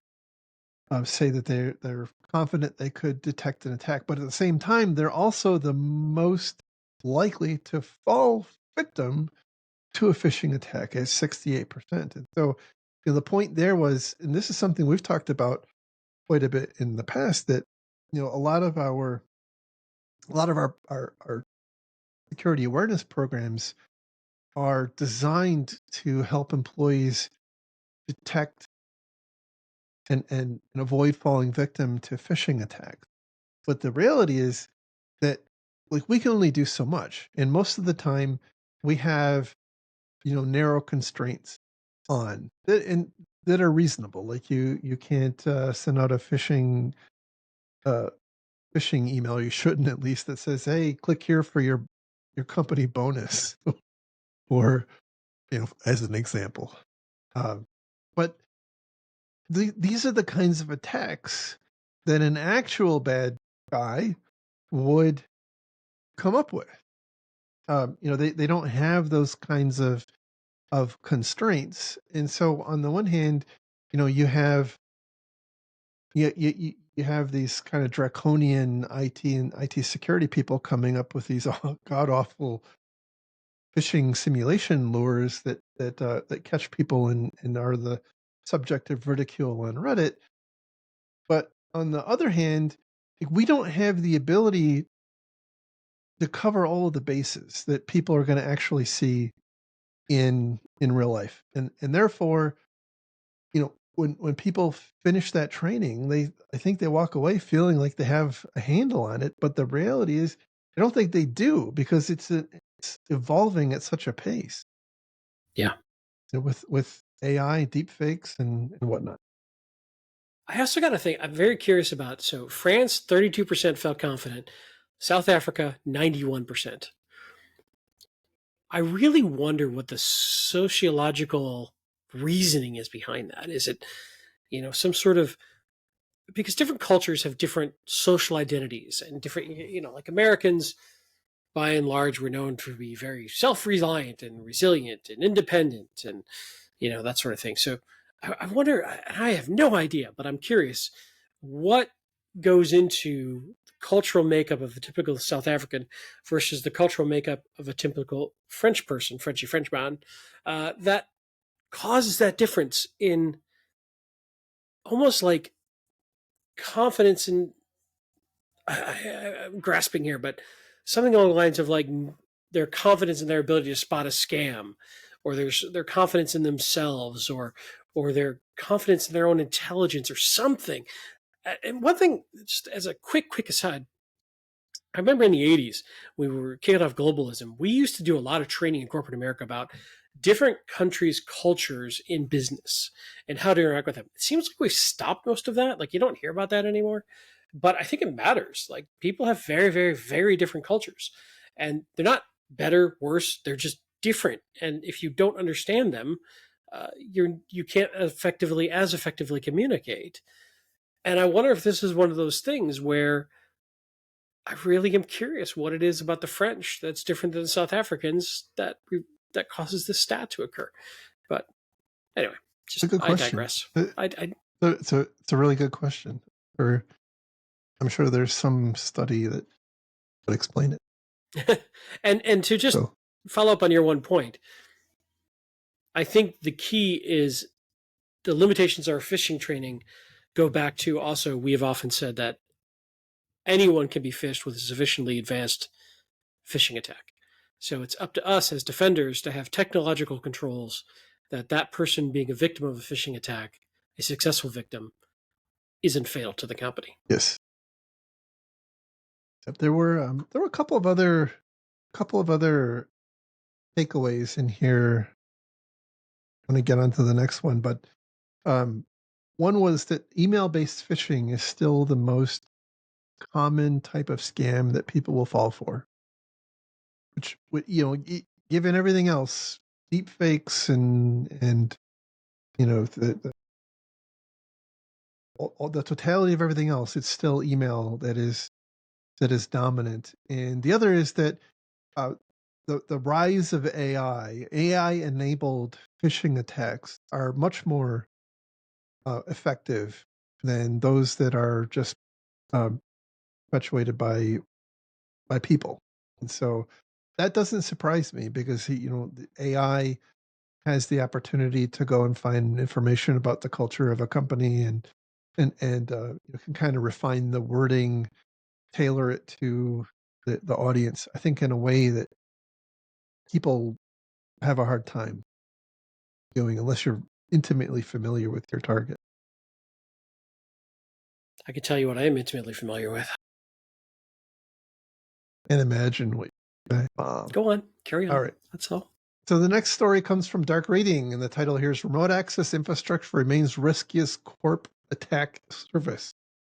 say that they're confident they could detect an attack, but at the same time, they're also the most likely to fall victim to a phishing attack at 68%. And so, the point there was, and this is something we've talked about quite a bit in the past, that a lot of our security awareness programs are designed to help employees detect and avoid falling victim to phishing attacks. But the reality is that, like, we can only do so much, and most of the time we have narrow constraints on that, and that are reasonable. Like, you can't send out a uh, phishing email. You shouldn't, at least, that says, "Hey, click here for your company bonus," or as an example. Um, but these are the kinds of attacks that an actual bad guy would come up with. They don't have those kinds of constraints, and so on the one hand, you have you have these kind of draconian IT and IT security people coming up with these god awful phishing simulation lures that catch people and are the subject of ridicule on Reddit. But on the other hand, like, we don't have the ability to cover all of the bases that people are going to actually see in real life, and therefore, when people finish that training, I think they walk away feeling like they have a handle on it. But the reality is, I don't think they do, because it's evolving at such a pace, Yeah. with AI, deep fakes, and whatnot. I also got to think, I'm very curious about, so France, 32% felt confident, South Africa, 91%. I really wonder what the sociological reasoning is behind that. Is it, some sort of, because different cultures have different social identities and different, like Americans, by and large, were known to be very self reliant and resilient and independent and, that sort of thing. So I wonder, and I have no idea, but I'm curious what goes into the cultural makeup of a typical South African versus the cultural makeup of a typical French person, Frenchy Frenchman, that causes that difference in almost like confidence in I'm grasping here, but something along the lines of like their confidence in their ability to spot a scam, or their confidence in themselves, or their confidence in their own intelligence, or something. And one thing, just as a quick aside, I remember in the 80s, we were kicking off globalism. We used to do a lot of training in corporate America about different countries' cultures in business and how to interact with them. It seems like we've stopped most of that. Like, you don't hear about that anymore. But I think it matters. Like, people have very, very, very different cultures. And they're not better, worse. They're just different. And if you don't understand them, you can't effectively communicate. And I wonder if this is one of those things where I really am curious what it is about the French that's different than the South Africans that causes this stat to occur. But anyway, It's a just good I question. digress. It's a really good question. Or I'm sure there's some study that would explain it. And to just So follow up on your one point, I think the key is the limitations of our phishing training go back to also we have often said that anyone can be phished with a sufficiently advanced phishing attack. So it's up to us as defenders to have technological controls that that person being a victim of a phishing attack, a successful victim, isn't fatal to the company. yes, there were a couple of other takeaways in here. I'm going to get on to the next one, but um, one was that email-based phishing is still the most common type of scam that people will fall for. Which, given everything else, deep fakes and the all the totality of everything else, it's still email that is dominant. And the other is that uh, the rise of AI enabled phishing attacks are much more effective than those that are just um, perpetuated by people. And so that doesn't surprise me because the AI has the opportunity to go and find information about the culture of a company and can kind of refine the wording, tailor it to the audience. I think in a way that people have a hard time doing unless you're intimately familiar with your target. I can tell you what I am intimately familiar with. And imagine what. Go on, carry All on. right. That's all. So the next story comes from Dark Reading, and the title here is Remote Access Infrastructure Remains Riskiest Corp Attack Service.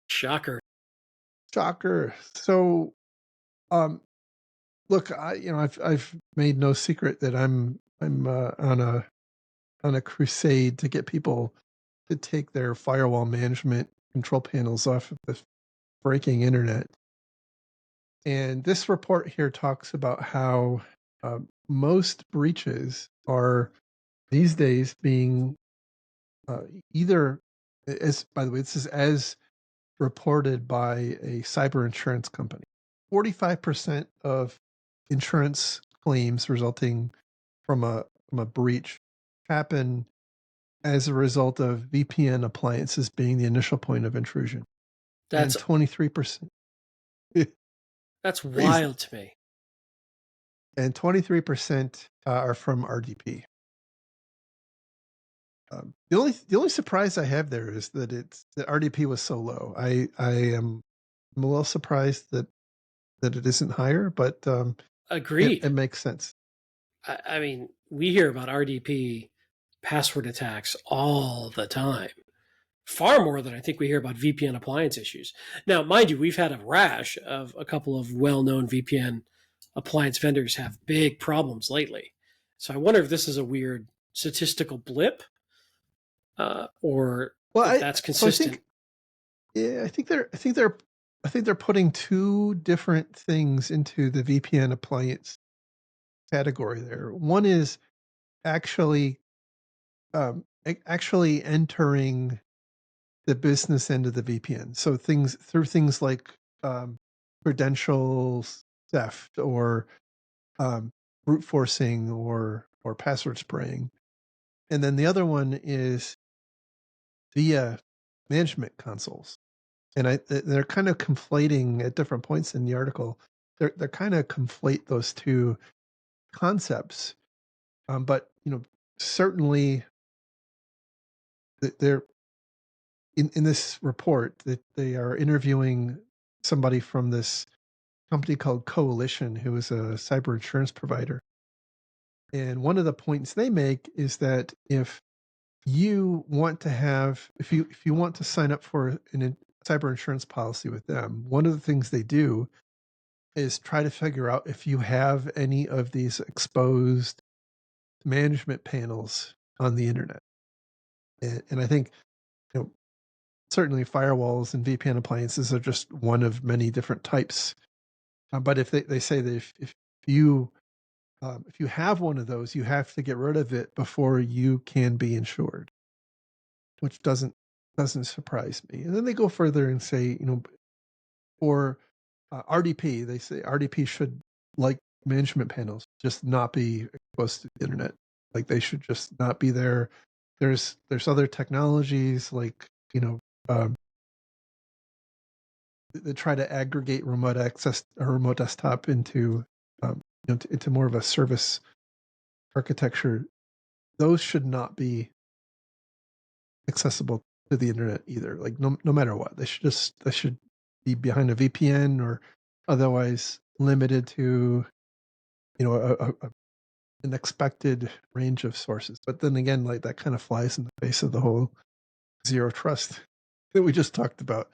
Shocker. Shocker. So, um, look, I've made no secret that I'm on a crusade to get people to take their firewall management control panels off of the breaking internet. And this report here talks about how most breaches are these days being either, as by the way, this is as reported by a cyber insurance company. 45% of insurance claims resulting from a breach happen as a result of VPN appliances being the initial point of intrusion, That's and 23% that's crazy, wild to me. and 23% are from RDP. The only surprise I have there is that that RDP was so low. I'm a little surprised that it isn't higher, but Agreed. it makes sense. I mean, we hear about RDP password attacks all the time. Far more than I think we hear about VPN appliance issues. Now, mind you, we've had a rash of a couple of well-known VPN appliance vendors have big problems lately. So I wonder if this is a weird statistical blip, or Well, if that's I consistent. think yeah, I think they're putting two different things into the VPN appliance category there. One is actually actually entering the business end of the VPN. So things like um, credentials theft or um, brute forcing or password spraying. And then the other one is via management consoles. And they're kind of conflating at different points in the article. They're kind of conflate those two concepts. But certainly they're in this report that they are interviewing somebody from this company called Coalition, who is a cyber insurance provider. And one of the points they make is that if you want to have, if you want to sign up for a cyber insurance policy with them, one of the things they do is try to figure out if you have any of these exposed management panels on the internet. And I think, certainly firewalls and VPN appliances are just one of many different types. But if they say that if you if you have one of those, you have to get rid of it before you can be insured, which doesn't surprise me. And then they go further and say, for RDP, they say RDP should, like management panels, just not be exposed to the internet. Like they should just not be there. There's other technologies like um, that try to aggregate remote access or remote desktop into into more of a service architecture. Those should not be accessible to the internet either. Like no matter what, they should be behind a VPN or otherwise limited to an expected range of sources. But then again, like that kind of flies in the face of the whole zero trust that we just talked about.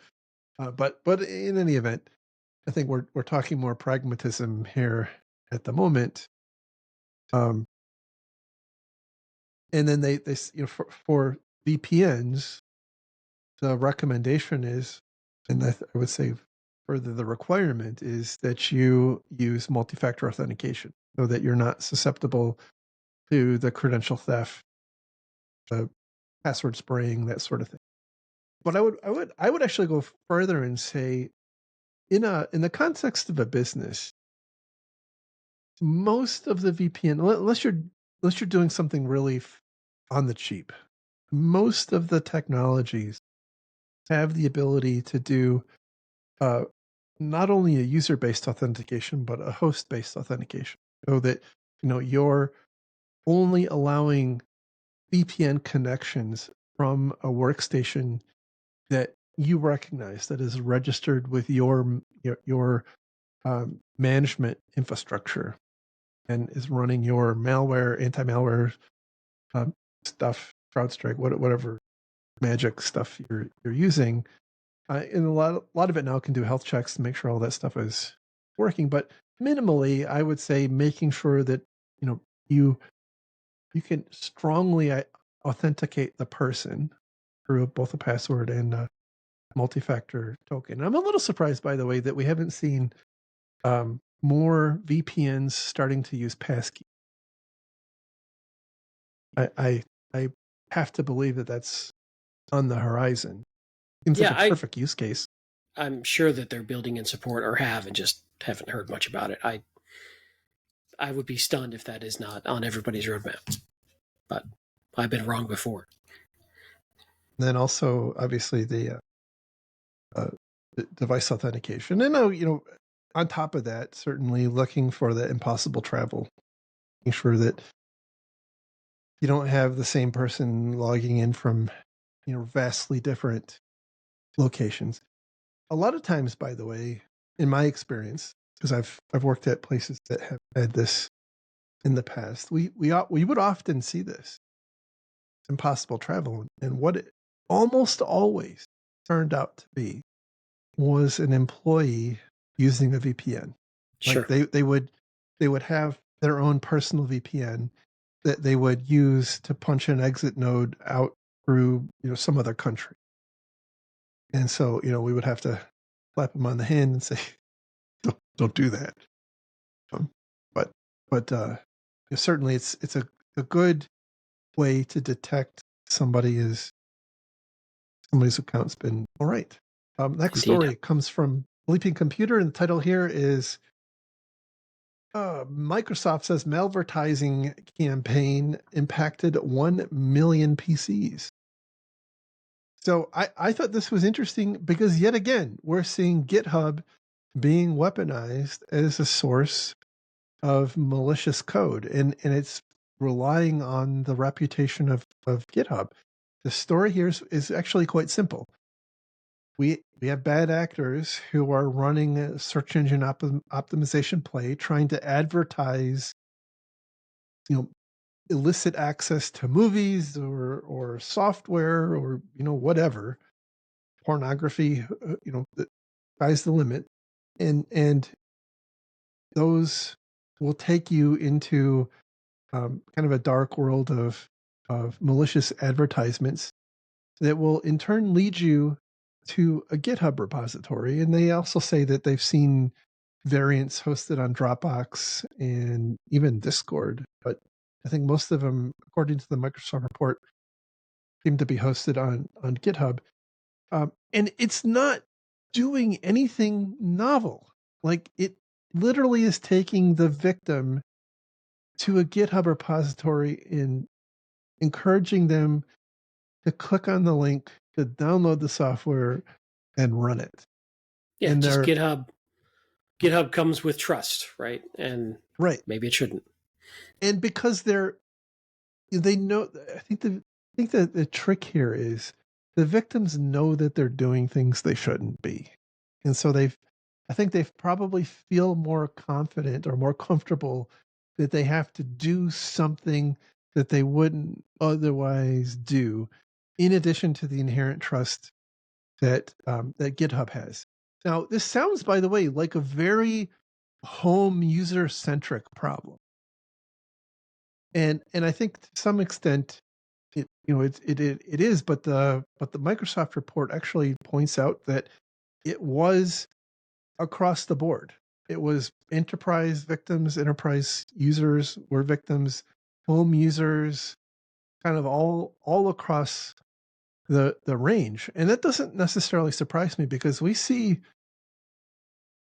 But in any event, I think we're talking more pragmatism here at the moment. And then they for VPNs, the recommendation is, and I would say further, the requirement is that you use multi-factor authentication so that you're not susceptible to the credential theft, the password spraying, that sort of thing. But I would actually go further and say, in the context of a business, most of the VPN, unless you're doing something really on the cheap, most of the technologies have the ability to do uh, not only a user-based authentication but a host-based authentication, so that you're only allowing VPN connections from a workstation that you recognize that is registered with your management infrastructure and is running your malware, anti-malware stuff, CrowdStrike, whatever magic stuff you're using. And a lot of it now can do health checks to make sure all that stuff is working. But minimally, I would say making sure that you you can strongly authenticate the person through both a password and a multi-factor token. I'm a little surprised, by the way, that we haven't seen more VPNs starting to use passkey. I have to believe that that's on the horizon. Seems like Yeah, a perfect use case. I'm sure that they're building in support or have and just haven't heard much about it. I would be stunned if that is not on everybody's roadmap. But I've been wrong before. And then also, obviously, uh, the device authentication. And on top of that, certainly looking for the impossible travel, making sure that you don't have the same person logging in from vastly different locations. A lot of times, by the way, in my experience, because I've worked at places that have had this in the past, we would often see this impossible travel, and what it almost always turned out to be was an employee using a VPN. Like Sure. they would have their own personal VPN that they would use to punch an exit node out through some other country. And so we would have to slap them on the hand and say, don't do that. Um, but certainly it's a good way to detect somebody's account's been all right. Next Indeed. story comes from Leaping Computer, and the title here is Microsoft says malvertising campaign impacted 1 million PCs. So I thought this was interesting because yet again, we're seeing GitHub being weaponized as a source of malicious code. And it's relying on the reputation of GitHub. The story here is actually quite simple. We have bad actors who are running a search engine optimization play, trying to advertise, you know, illicit access to movies or software or whatever, pornography, the sky's the limit, and those will take you into kind of a dark world of malicious advertisements that will in turn lead you to a GitHub repository. And they also say that they've seen variants hosted on Dropbox and even Discord, but I think most of them, according to the Microsoft report, seem to be hosted on GitHub. And it's not doing anything novel. Like, it literally is taking the victim to a GitHub repository and encouraging them to click on the link to download the software and run it. Yeah, And just they're GitHub comes with trust, right? And right. maybe it shouldn't. And because they know, I think that the trick here is the victims know that they're doing things they shouldn't be. And so I think they probably feel more confident or more comfortable that they have to do something that they wouldn't otherwise do, in addition to the inherent trust that GitHub has. Now, this sounds, by the way, like a very home user centric problem, and I think to some extent it is, but the Microsoft report actually points out that it was across the board. It was enterprise victims, enterprise users were victims, home users, kind of all across the range. And that doesn't necessarily surprise me because I've seen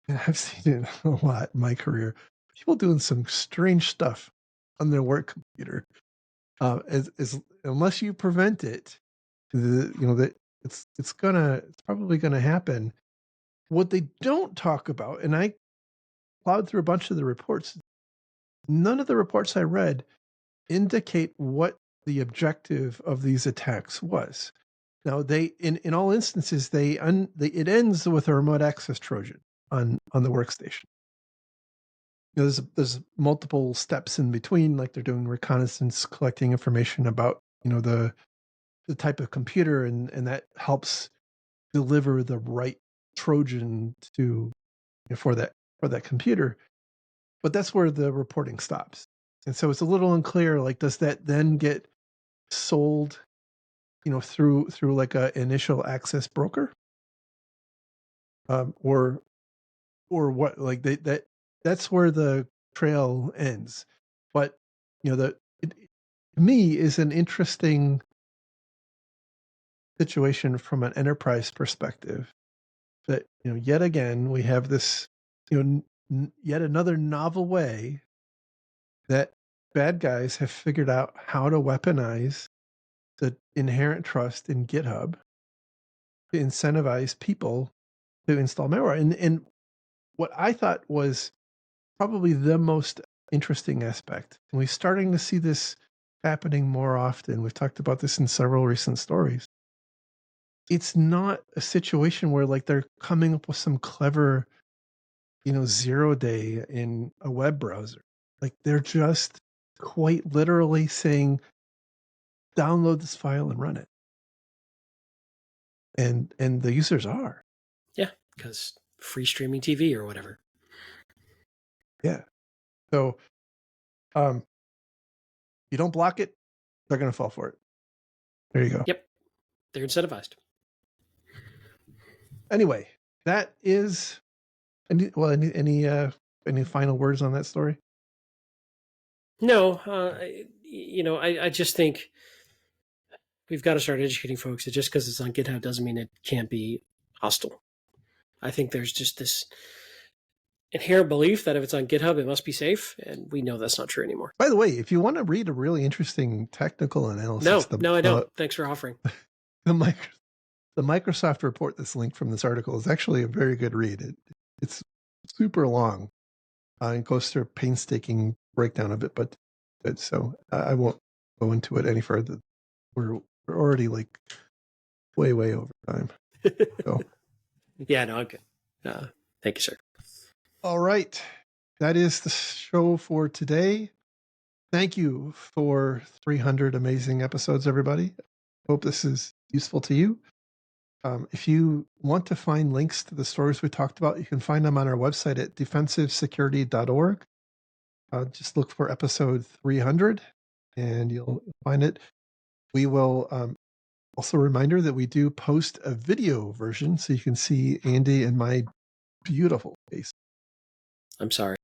it a lot in my career, people doing some strange stuff on their work computer. As unless you prevent it, that it's probably gonna happen. What they don't talk about, and I plowed through a bunch of the reports, none of the reports I read indicate what the objective of these attacks was. Now, they in all instances it ends with a remote access Trojan on the workstation. There's multiple steps in between, like they're doing reconnaissance, collecting information about the type of computer, and that helps deliver the right Trojan for that computer. But that's where the reporting stops. And so it's a little unclear, like, does that then get sold, through like a initial access broker? Or what, like that's where the trail ends. But it, to me, is an interesting situation from an enterprise perspective, that yet again we have this yet another novel way that bad guys have figured out how to weaponize the inherent trust in GitHub to incentivize people to install malware. And what I thought was probably the most interesting aspect, and we're starting to see this happening more often. We've talked about this in several recent stories. It's not a situation where, like, they're coming up with some clever, 0 day in a web browser. Like, they're just quite literally saying, download this file and run it. And the users are. Yeah, because free streaming TV or whatever. Yeah. So you don't block it, they're going to fall for it. There you go. Yep. They're incentivized. Anyway, that is any final words on that story? No, I just think we've got to start educating folks that just because it's on GitHub doesn't mean it can't be hostile. I think there's just this inherent belief that if it's on GitHub, it must be safe, and we know that's not true anymore. By the way, if you want to read a really interesting technical analysis, No, I don't. Thanks for offering. the the Microsoft report that's linked from this article is actually a very good read. It's super long and goes through a painstaking breakdown of it, but so I won't go into it any further. We're already like way over time. So Yeah, no, I'm good. Thank you, sir. all right, that is the show for today. Thank you for 300 amazing episodes, everybody. Hope this is useful to you. If you want to find links to the stories we talked about, you can find them on our website at defensivesecurity.org. Just look for episode 300 and you'll find it. We will also a reminder that we do post a video version so you can see Andy and my beautiful face. I'm sorry.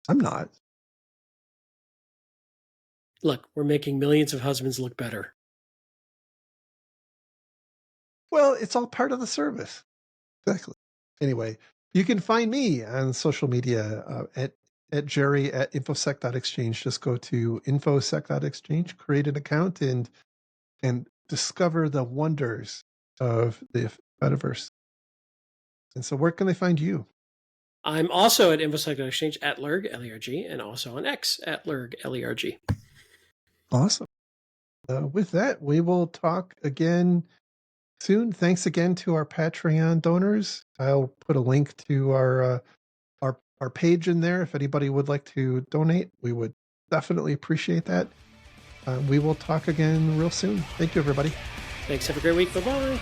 I'm not. Look, we're making millions of husbands look better. Well, it's all part of the service. Exactly. Anyway, you can find me on social media at Jerry at infosec.exchange. Just go to infosec.exchange, create an account, and discover the wonders of the metaverse. And so, where can they find you? I'm also at infosec.exchange at Lerg, L-E-R-G, and also on X at Lerg, L-E-R-G. Awesome. With that, we will talk again soon. Thanks again to our Patreon donors. I'll put a link to our page in there. If anybody would like to donate, we would definitely appreciate that. We will talk again real soon. Thank you, everybody. Thanks. Have a great week. Bye-bye.